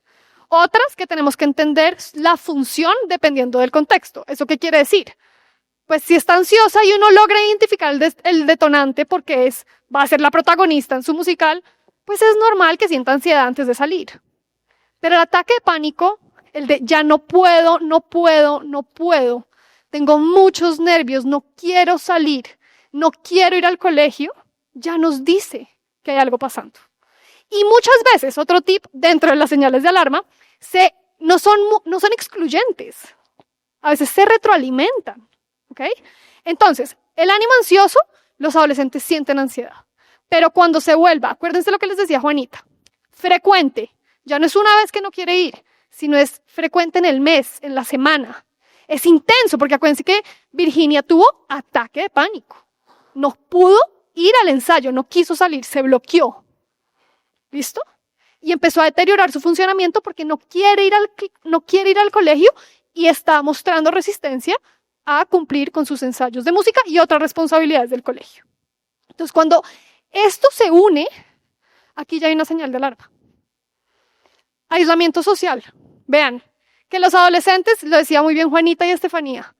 Otras que tenemos que entender la función dependiendo del contexto. ¿Eso qué quiere decir? Pues si está ansiosa y uno logra identificar el detonante porque va a ser la protagonista en su musical, pues es normal que sienta ansiedad antes de salir. Pero el ataque de pánico, el de ya no puedo, tengo muchos nervios, no quiero salir, no quiero ir al colegio, ya nos dice que hay algo pasando. Y muchas veces, otro tip dentro de las señales de alarma, no son excluyentes. A veces se retroalimentan. ¿Okay? Entonces, el ánimo ansioso, los adolescentes sienten ansiedad. Pero cuando se vuelva, acuérdense lo que les decía Juanita, frecuente, ya no es una vez que no quiere ir, sino es frecuente en el mes, en la semana. Es intenso, porque acuérdense que Virginia tuvo ataque de pánico. No pudo ir al ensayo, no quiso salir, se bloqueó. ¿Listo? Y empezó a deteriorar su funcionamiento porque no quiere ir al colegio y está mostrando resistencia a cumplir con sus ensayos de música y otras responsabilidades del colegio. Entonces, cuando esto se une, aquí ya hay una señal de alarma. Aislamiento social. Vean, que los adolescentes, lo decía muy bien Juanita y Estefanía,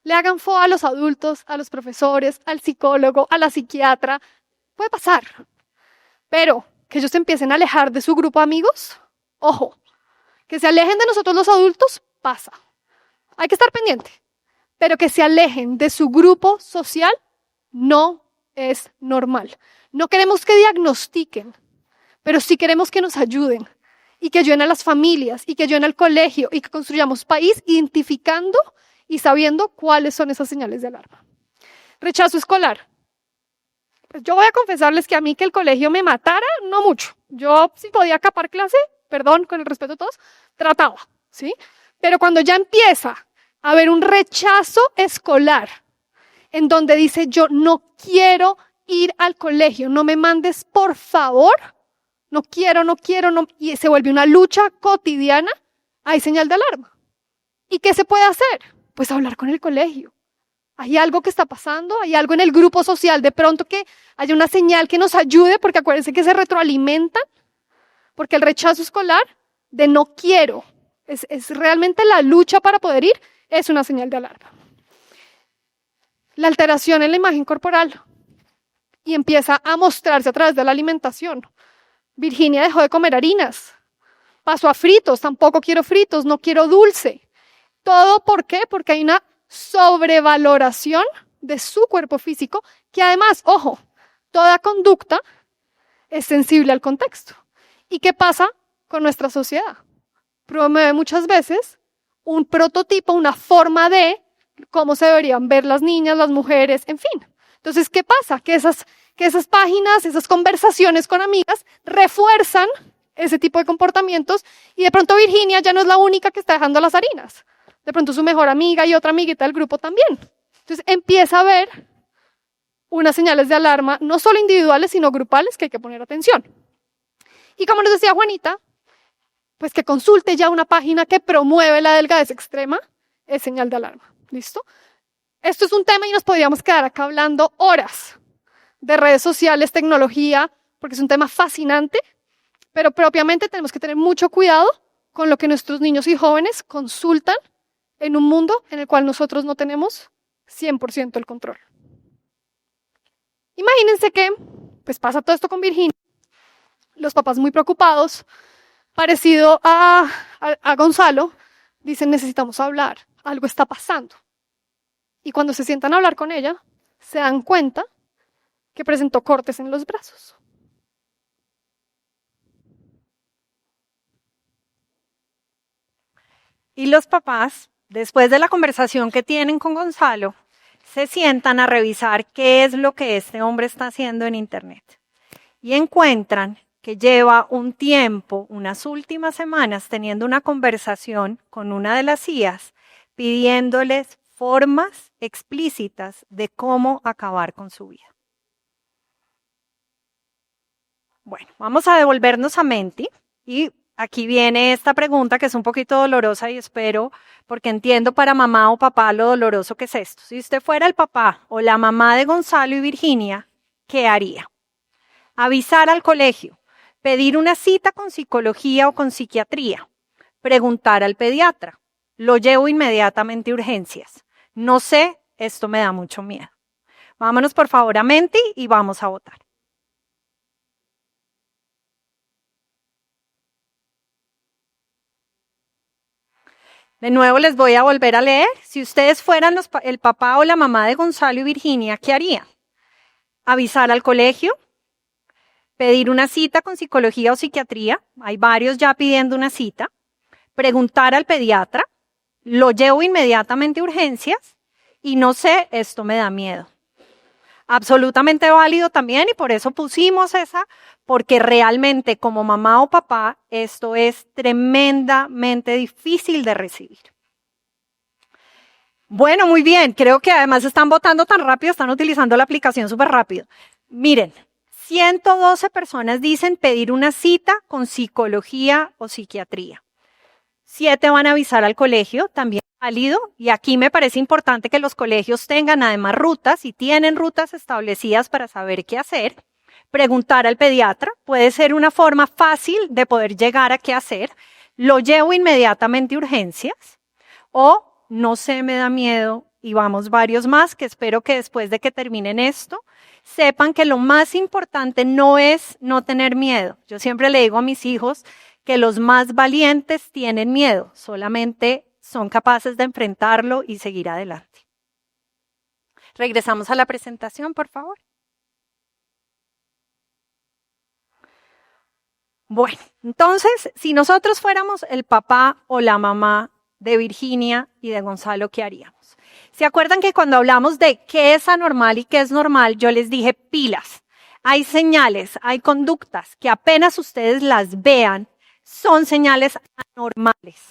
le hagan fo a los adultos, a los profesores, al psicólogo, a la psiquiatra. Puede pasar. Pero que ellos se empiecen a alejar de su grupo de amigos, ojo, que se alejen de nosotros los adultos, pasa. Hay que estar pendiente. Pero que se alejen de su grupo social no es normal. No queremos que diagnostiquen, pero sí queremos que nos ayuden y que ayuden a las familias y que ayuden al colegio y que construyamos país identificando y sabiendo cuáles son esas señales de alarma. Rechazo escolar. Pues yo voy a confesarles que a mí que el colegio me matara, no mucho. Yo si podía capar clase, perdón, con el respeto de todos, trataba, ¿sí? Pero cuando ya empieza a haber un rechazo escolar, en donde dice yo no quiero ir al colegio, no me mandes por favor, no quiero, y se vuelve una lucha cotidiana, hay señal de alarma. ¿Y qué se puede hacer? Pues hablar con el colegio. Hay algo que está pasando, hay algo en el grupo social, de pronto que haya una señal que nos ayude, porque acuérdense que se retroalimentan, porque el rechazo escolar de no quiero, es realmente la lucha para poder ir, es una señal de alarma. La alteración en la imagen corporal y empieza a mostrarse a través de la alimentación. Virginia dejó de comer harinas, pasó a fritos, tampoco quiero fritos, no quiero dulce. ¿Todo por qué? Porque hay una sobrevaloración de su cuerpo físico, que además, ojo, toda conducta es sensible al contexto. ¿Y qué pasa con nuestra sociedad? Promueve muchas veces un prototipo, una forma de cómo se deberían ver las niñas, las mujeres, en fin. Entonces, ¿qué pasa? Que esas páginas, esas conversaciones con amigas refuerzan ese tipo de comportamientos y de pronto Virginia ya no es la única que está dejando las harinas. De pronto su mejor amiga y otra amiguita del grupo también. Entonces empieza a haber unas señales de alarma, no solo individuales, sino grupales, que hay que poner atención. Y como nos decía Juanita, pues que consulte ya una página que promueve la delgadez extrema, es señal de alarma. ¿Listo? Esto es un tema y nos podríamos quedar acá hablando horas de redes sociales, tecnología, porque es un tema fascinante, pero propiamente tenemos que tener mucho cuidado con lo que nuestros niños y jóvenes consultan en un mundo en el cual nosotros no tenemos 100% el control. Imagínense que pues pasa todo esto con Virginia, los papás muy preocupados, parecido a Gonzalo, dicen necesitamos hablar, algo está pasando. Y cuando se sientan a hablar con ella, se dan cuenta que presentó cortes en los brazos. Y los papás, después de la conversación que tienen con Gonzalo, se sientan a revisar qué es lo que este hombre está haciendo en Internet. Y encuentran que lleva un tiempo, unas últimas semanas, teniendo una conversación con una de las IAs, pidiéndoles formas explícitas de cómo acabar con su vida. Bueno, vamos a devolvernos a Menti y aquí viene esta pregunta que es un poquito dolorosa y espero, porque entiendo para mamá o papá lo doloroso que es esto. Si usted fuera el papá o la mamá de Gonzalo y Virginia, ¿qué haría? Avisar al colegio, pedir una cita con psicología o con psiquiatría, preguntar al pediatra, lo llevo inmediatamente a urgencias. No sé, esto me da mucho miedo. Vámonos por favor a Menti y vamos a votar. De nuevo les voy a volver a leer. Si ustedes fueran el papá o la mamá de Gonzalo y Virginia, ¿qué harían? Avisar al colegio, pedir una cita con psicología o psiquiatría. Hay varios ya pidiendo una cita. Preguntar al pediatra, lo llevo inmediatamente a urgencias y no sé, esto me da miedo. Absolutamente válido también y por eso pusimos esa, porque realmente como mamá o papá esto es tremendamente difícil de recibir. Bueno, muy bien, creo que además están votando tan rápido, están utilizando la aplicación súper rápido. Miren, 112 personas dicen pedir una cita con psicología o psiquiatría. 7 van a avisar al colegio, también válido, y aquí me parece importante que los colegios tengan además rutas y tienen rutas establecidas para saber qué hacer. Preguntar al pediatra puede ser una forma fácil de poder llegar a qué hacer. Lo llevo inmediatamente a urgencias o no sé, me da miedo y vamos varios más que espero que después de que terminen esto sepan que lo más importante no es no tener miedo. Yo siempre le digo a mis hijos que los más valientes tienen miedo, solamente son capaces de enfrentarlo y seguir adelante. Regresamos a la presentación, por favor. Bueno, entonces, si nosotros fuéramos el papá o la mamá de Virginia y de Gonzalo, ¿qué haríamos? ¿Se acuerdan que cuando hablamos de qué es anormal y qué es normal, yo les dije pilas? Hay señales, hay conductas que apenas ustedes las vean, son señales anormales,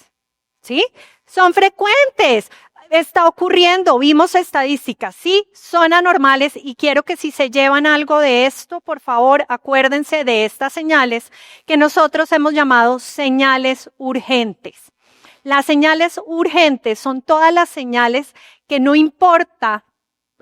¿sí? Son frecuentes, está ocurriendo, vimos estadísticas, sí, son anormales y quiero que si se llevan algo de esto, por favor, acuérdense de estas señales que nosotros hemos llamado señales urgentes. Las señales urgentes son todas las señales que no importa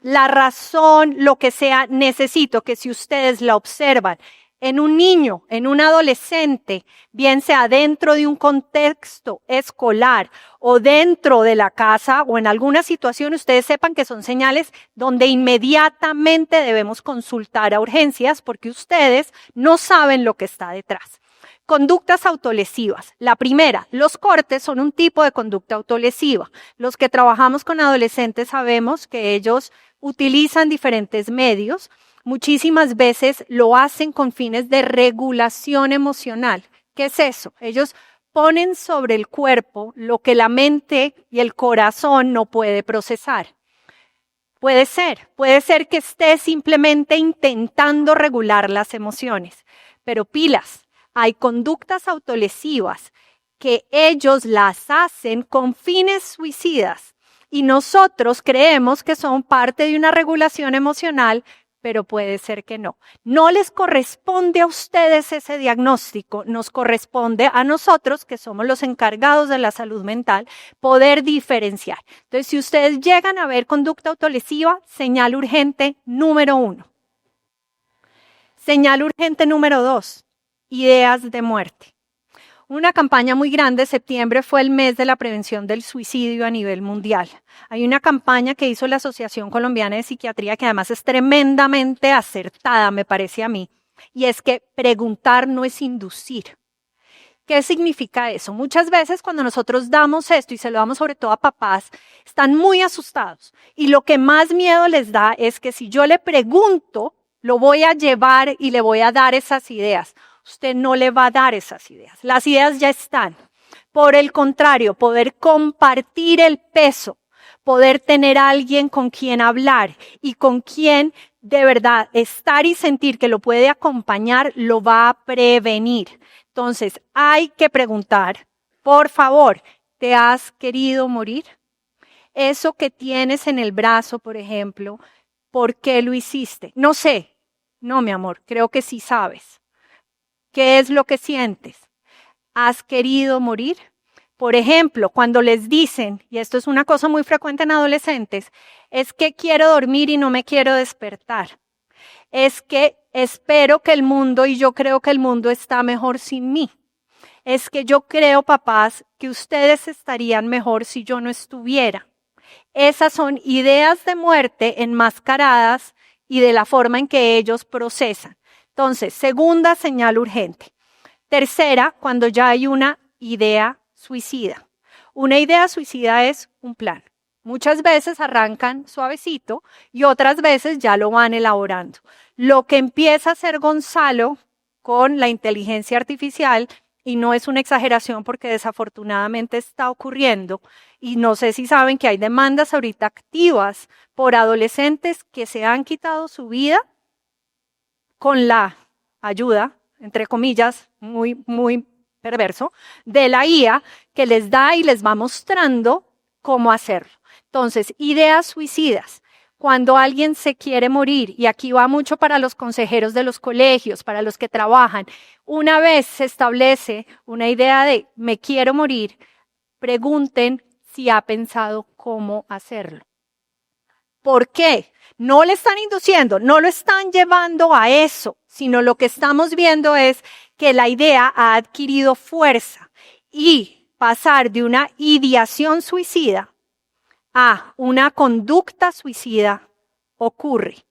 la razón, lo que sea, necesito que si ustedes la observan en un niño, en un adolescente, bien sea dentro de un contexto escolar o dentro de la casa o en alguna situación, ustedes sepan que son señales donde inmediatamente debemos consultar a urgencias porque ustedes no saben lo que está detrás. Conductas autolesivas. La primera, los cortes son un tipo de conducta autolesiva. Los que trabajamos con adolescentes sabemos que ellos utilizan diferentes medios. Muchísimas veces lo hacen con fines de regulación emocional. ¿Qué es eso? Ellos ponen sobre el cuerpo lo que la mente y el corazón no puede procesar. Puede ser que esté simplemente intentando regular las emociones, pero pilas. Hay conductas autolesivas que ellos las hacen con fines suicidas y nosotros creemos que son parte de una regulación emocional, pero puede ser que no. No les corresponde a ustedes ese diagnóstico, nos corresponde a nosotros, que somos los encargados de la salud mental, poder diferenciar. Entonces, si ustedes llegan a ver conducta autolesiva, señal urgente número 1. Señal urgente número 2. Ideas de muerte. Una campaña muy grande, septiembre fue el mes de la prevención del suicidio a nivel mundial. Hay una campaña que hizo la Asociación Colombiana de Psiquiatría que además es tremendamente acertada, me parece a mí, y es que preguntar no es inducir. ¿Qué significa eso? Muchas veces cuando nosotros damos esto y se lo damos sobre todo a papás, están muy asustados y lo que más miedo les da es que si yo le pregunto, lo voy a llevar y le voy a dar esas ideas. Usted no le va a dar esas ideas. Las ideas ya están. Por el contrario, poder compartir el peso, poder tener a alguien con quien hablar y con quien de verdad estar y sentir que lo puede acompañar, lo va a prevenir. Entonces, hay que preguntar, por favor, ¿te has querido morir? Eso que tienes en el brazo, por ejemplo, ¿por qué lo hiciste? No sé. No, mi amor, creo que sí sabes. ¿Qué es lo que sientes? ¿Has querido morir? Por ejemplo, cuando les dicen, y esto es una cosa muy frecuente en adolescentes, es que quiero dormir y no me quiero despertar. Es que espero que el mundo y yo creo que el mundo está mejor sin mí. Es que yo creo, papás, que ustedes estarían mejor si yo no estuviera. Esas son ideas de muerte enmascaradas y de la forma en que ellos procesan. Entonces, segunda señal urgente. Tercera, cuando ya hay una idea suicida. Una idea suicida es un plan. Muchas veces arrancan suavecito y otras veces ya lo van elaborando. Lo que empieza a hacer Gonzalo con la inteligencia artificial, y no es una exageración porque desafortunadamente está ocurriendo, y no sé si saben que hay demandas ahorita activas por adolescentes que se han quitado su vida con la ayuda, entre comillas, muy perverso, de la IA que les da y les va mostrando cómo hacerlo. Entonces, ideas suicidas. Cuando alguien se quiere morir, y aquí va mucho para los consejeros de los colegios, para los que trabajan, una vez se establece una idea de me quiero morir, pregunten si ha pensado cómo hacerlo. ¿Por qué? No le están induciendo, no lo están llevando a eso, sino lo que estamos viendo es que la idea ha adquirido fuerza y pasar de una ideación suicida a una conducta suicida ocurre.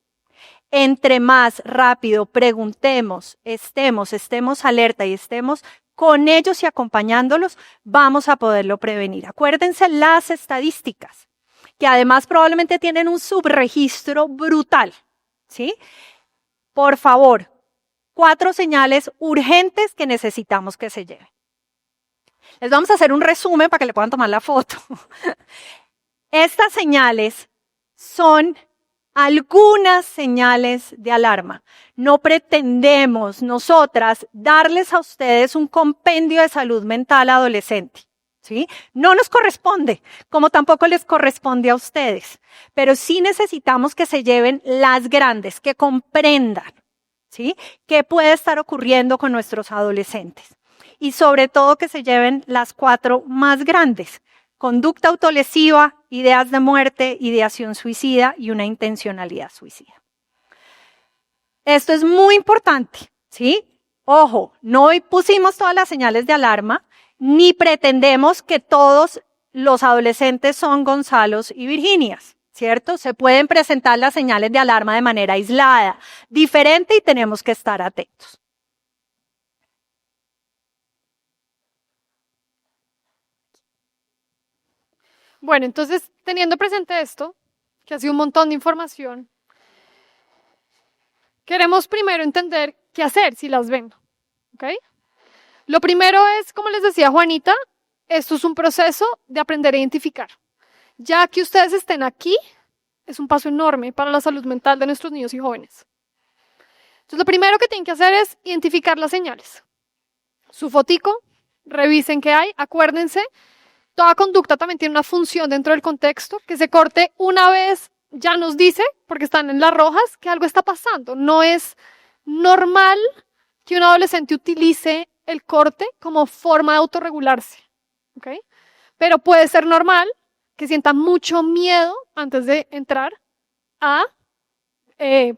Entre más rápido preguntemos, estemos alerta y estemos con ellos y acompañándolos, vamos a poderlo prevenir. Acuérdense las estadísticas, que además probablemente tienen un subregistro brutal, ¿sí? Por favor, 4 señales urgentes que necesitamos que se lleven. Les vamos a hacer un resumen para que le puedan tomar la foto. Estas señales son algunas señales de alarma. No pretendemos nosotras darles a ustedes un compendio de salud mental adolescente, ¿sí? No nos corresponde, como tampoco les corresponde a ustedes, pero sí necesitamos que se lleven las grandes, que comprendan, ¿sí?, qué puede estar ocurriendo con nuestros adolescentes. Y sobre todo que se lleven las 4 más grandes: conducta autolesiva, ideas de muerte, ideación suicida y una intencionalidad suicida. Esto es muy importante, ¿sí? Ojo, no pusimos todas las señales de alarma, ni pretendemos que todos los adolescentes son Gonzalos y Virginias, ¿cierto? Se pueden presentar las señales de alarma de manera aislada, diferente, y tenemos que estar atentos. Bueno, entonces, teniendo presente esto, que ha sido un montón de información, queremos primero entender qué hacer si las ven, ¿ok? Lo primero es, como les decía Juanita, esto es un proceso de aprender a identificar. Ya que ustedes estén aquí, es un paso enorme para la salud mental de nuestros niños y jóvenes. Entonces, lo primero que tienen que hacer es identificar las señales. Su fotico, revisen qué hay, acuérdense. Toda conducta también tiene una función dentro del contexto. Que se corte una vez ya nos dice, porque están en las rojas, que algo está pasando. No es normal que un adolescente utilice el corte como forma de autorregularse, ¿ok? Pero puede ser normal que sienta mucho miedo antes de entrar a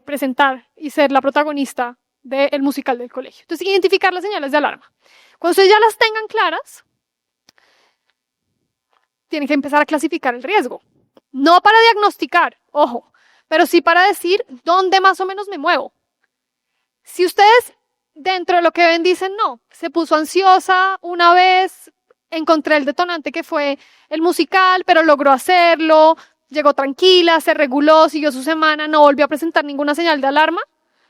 presentar y ser la protagonista del musical del colegio. Entonces, identificar las señales de alarma. Cuando ustedes ya las tengan claras, tienen que empezar a clasificar el riesgo. No para diagnosticar, ojo, pero sí para decir dónde más o menos me muevo. Si ustedes dentro de lo que ven dicen, no, se puso ansiosa una vez, encontré el detonante que fue el musical, pero logró hacerlo, llegó tranquila, se reguló, siguió su semana, no volvió a presentar ninguna señal de alarma,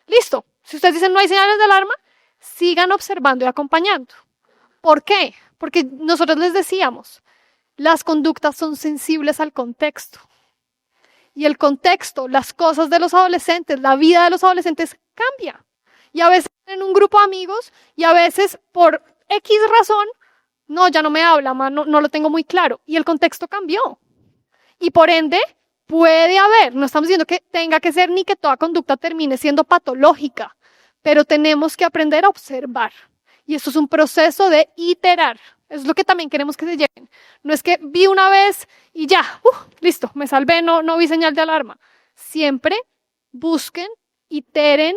listo. Si ustedes dicen no hay señales de alarma, sigan observando y acompañando. ¿Por qué? Porque nosotros les decíamos, las conductas son sensibles al contexto. Y el contexto, las cosas de los adolescentes, la vida de los adolescentes cambia. Y a veces en un grupo de amigos y a veces por X razón, no, ya no me habla, no lo tengo muy claro. Y el contexto cambió. Y por ende, puede haber, no estamos diciendo que tenga que ser ni que toda conducta termine siendo patológica, pero tenemos que aprender a observar. Y esto es un proceso de iterar. Es lo que también queremos que se lleven. No es que vi una vez y ya, listo, me salvé, no vi señal de alarma. Siempre busquen, iteren,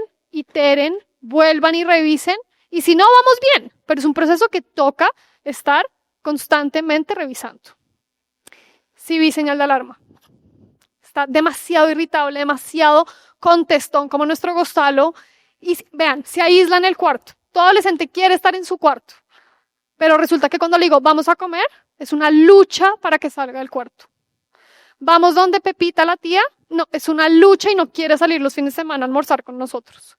vuelvan y revisen. Y si no, vamos bien. Pero es un proceso que toca estar constantemente revisando. Si vi señal de alarma. Está demasiado irritable, demasiado contestón como nuestro Gonzalo. Y vean, se aísla en el cuarto. Todo adolescente quiere estar en su cuarto. Pero resulta que cuando le digo, vamos a comer, es una lucha para que salga del cuarto. Vamos donde Pepita, la tía, no, es una lucha y no quiere salir los fines de semana a almorzar con nosotros.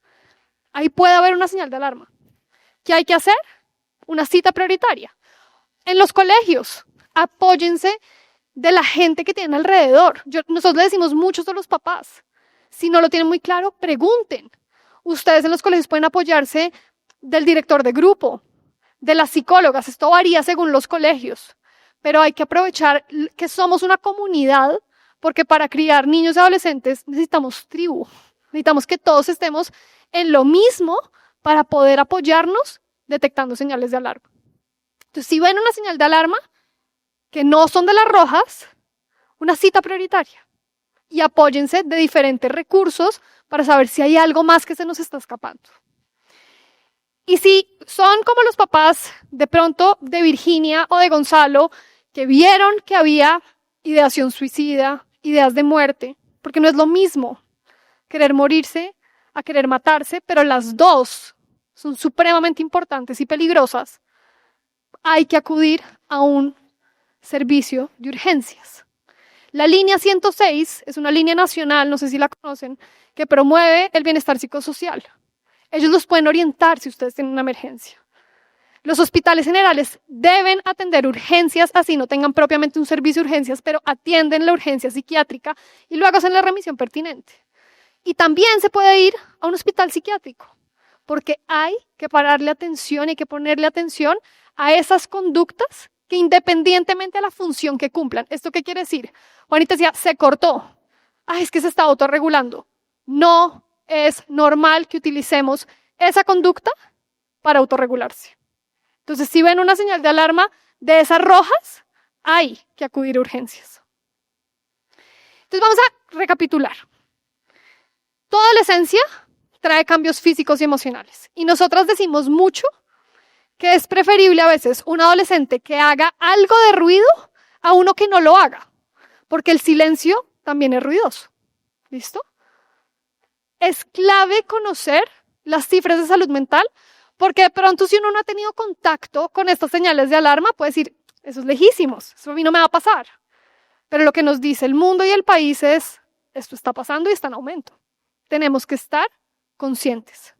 Ahí puede haber una señal de alarma. ¿Qué hay que hacer? Una cita prioritaria. En los colegios, apóyense de la gente que tienen alrededor. Nosotros le decimos muchos a los papás. Si no lo tienen muy claro, pregunten. Ustedes en los colegios pueden apoyarse del director de grupo, de las psicólogas. Esto varía según los colegios. Pero hay que aprovechar que somos una comunidad, porque para criar niños y adolescentes necesitamos tribu. Necesitamos que todos estemos en lo mismo para poder apoyarnos detectando señales de alarma. Entonces, si ven una señal de alarma que no son de las rojas, una cita prioritaria. Y apóyense de diferentes recursos para saber si hay algo más que se nos está escapando. Y si son como los papás de pronto de Virginia o de Gonzalo, que vieron que había ideación suicida, ideas de muerte, porque no es lo mismo querer morirse a querer matarse, pero las dos son supremamente importantes y peligrosas, hay que acudir a un servicio de urgencias. La línea 106 es una línea nacional, no sé si la conocen, que promueve el bienestar psicosocial. Ellos los pueden orientar si ustedes tienen una emergencia. Los hospitales generales deben atender urgencias, así no tengan propiamente un servicio de urgencias, pero atienden la urgencia psiquiátrica y luego hacen la remisión pertinente. Y también se puede ir a un hospital psiquiátrico, porque hay que pararle atención, hay que ponerle atención a esas conductas que independientemente de la función que cumplan. ¿Esto qué quiere decir? Juanita decía, se cortó. Es que se está autorregulando. No es normal que utilicemos esa conducta para autorregularse. Entonces, si ven una señal de alarma de esas rojas, hay que acudir a urgencias. Entonces, vamos a recapitular. Toda adolescencia trae cambios físicos y emocionales. Y nosotras decimos mucho que es preferible a veces un adolescente que haga algo de ruido a uno que no lo haga, porque el silencio también es ruidoso. ¿Listo? Es clave conocer las cifras de salud mental, porque de pronto si uno no ha tenido contacto con estas señales de alarma, puede decir, eso es lejísimos, eso a mí no me va a pasar. Pero lo que nos dice el mundo y el país es, esto está pasando y está en aumento. Tenemos que estar conscientes.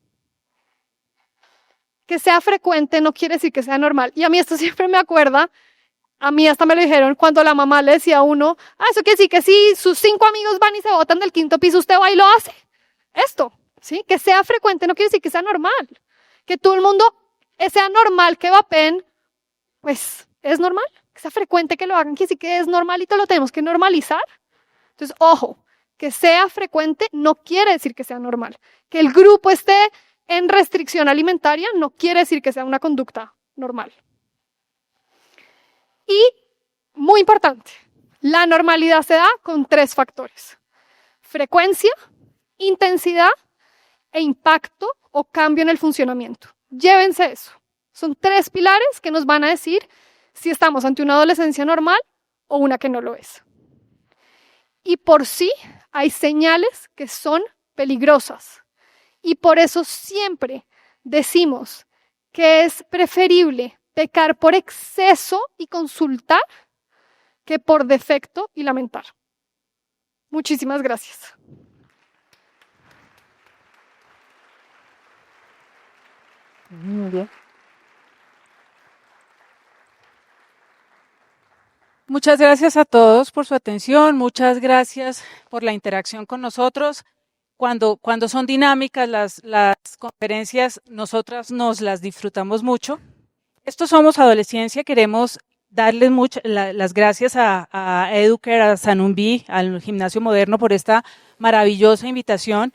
Que sea frecuente no quiere decir que sea normal. Y a mí esto siempre me acuerda, a mí hasta me lo dijeron cuando la mamá le decía a uno, eso quiere decir que si sus 5 amigos van y se botan del 5º piso, usted va y lo hace. Esto, ¿sí? Que sea frecuente no quiere decir que sea normal. Que todo el mundo sea normal que vapeen, pues es normal. Que sea frecuente que lo hagan, quiere decir que es normal y todo lo tenemos que normalizar. Entonces, ojo, que sea frecuente no quiere decir que sea normal. Que el grupo esté en restricción alimentaria no quiere decir que sea una conducta normal. Y, muy importante, la normalidad se da con 3 factores. Frecuencia, intensidad e impacto o cambio en el funcionamiento. Llévense eso. Son 3 pilares que nos van a decir si estamos ante una adolescencia normal o una que no lo es. Y por sí hay señales que son peligrosas. Y por eso siempre decimos que es preferible pecar por exceso y consultar que por defecto y lamentar. Muchísimas gracias. Muy bien. Muchas gracias a todos por su atención, muchas gracias por la interacción con nosotros. Cuando son dinámicas las conferencias, nosotras nos las disfrutamos mucho. Esto Somos Adolescencia, queremos darles las gracias a Educare, a Sanumbi, al Gimnasio Moderno por esta maravillosa invitación.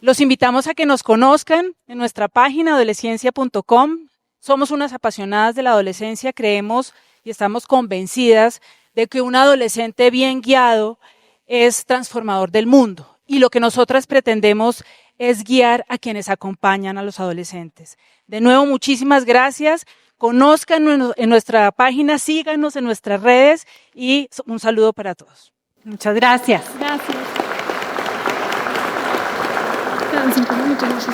Los invitamos a que nos conozcan en nuestra página adolescencia.com. Somos unas apasionadas de la adolescencia, creemos y estamos convencidas de que un adolescente bien guiado es transformador del mundo. Y lo que nosotras pretendemos es guiar a quienes acompañan a los adolescentes. De nuevo, muchísimas gracias. Conózcanos en nuestra página, síganos en nuestras redes y un saludo para todos. Muchas gracias. Gracias. Quedan 5 minutos.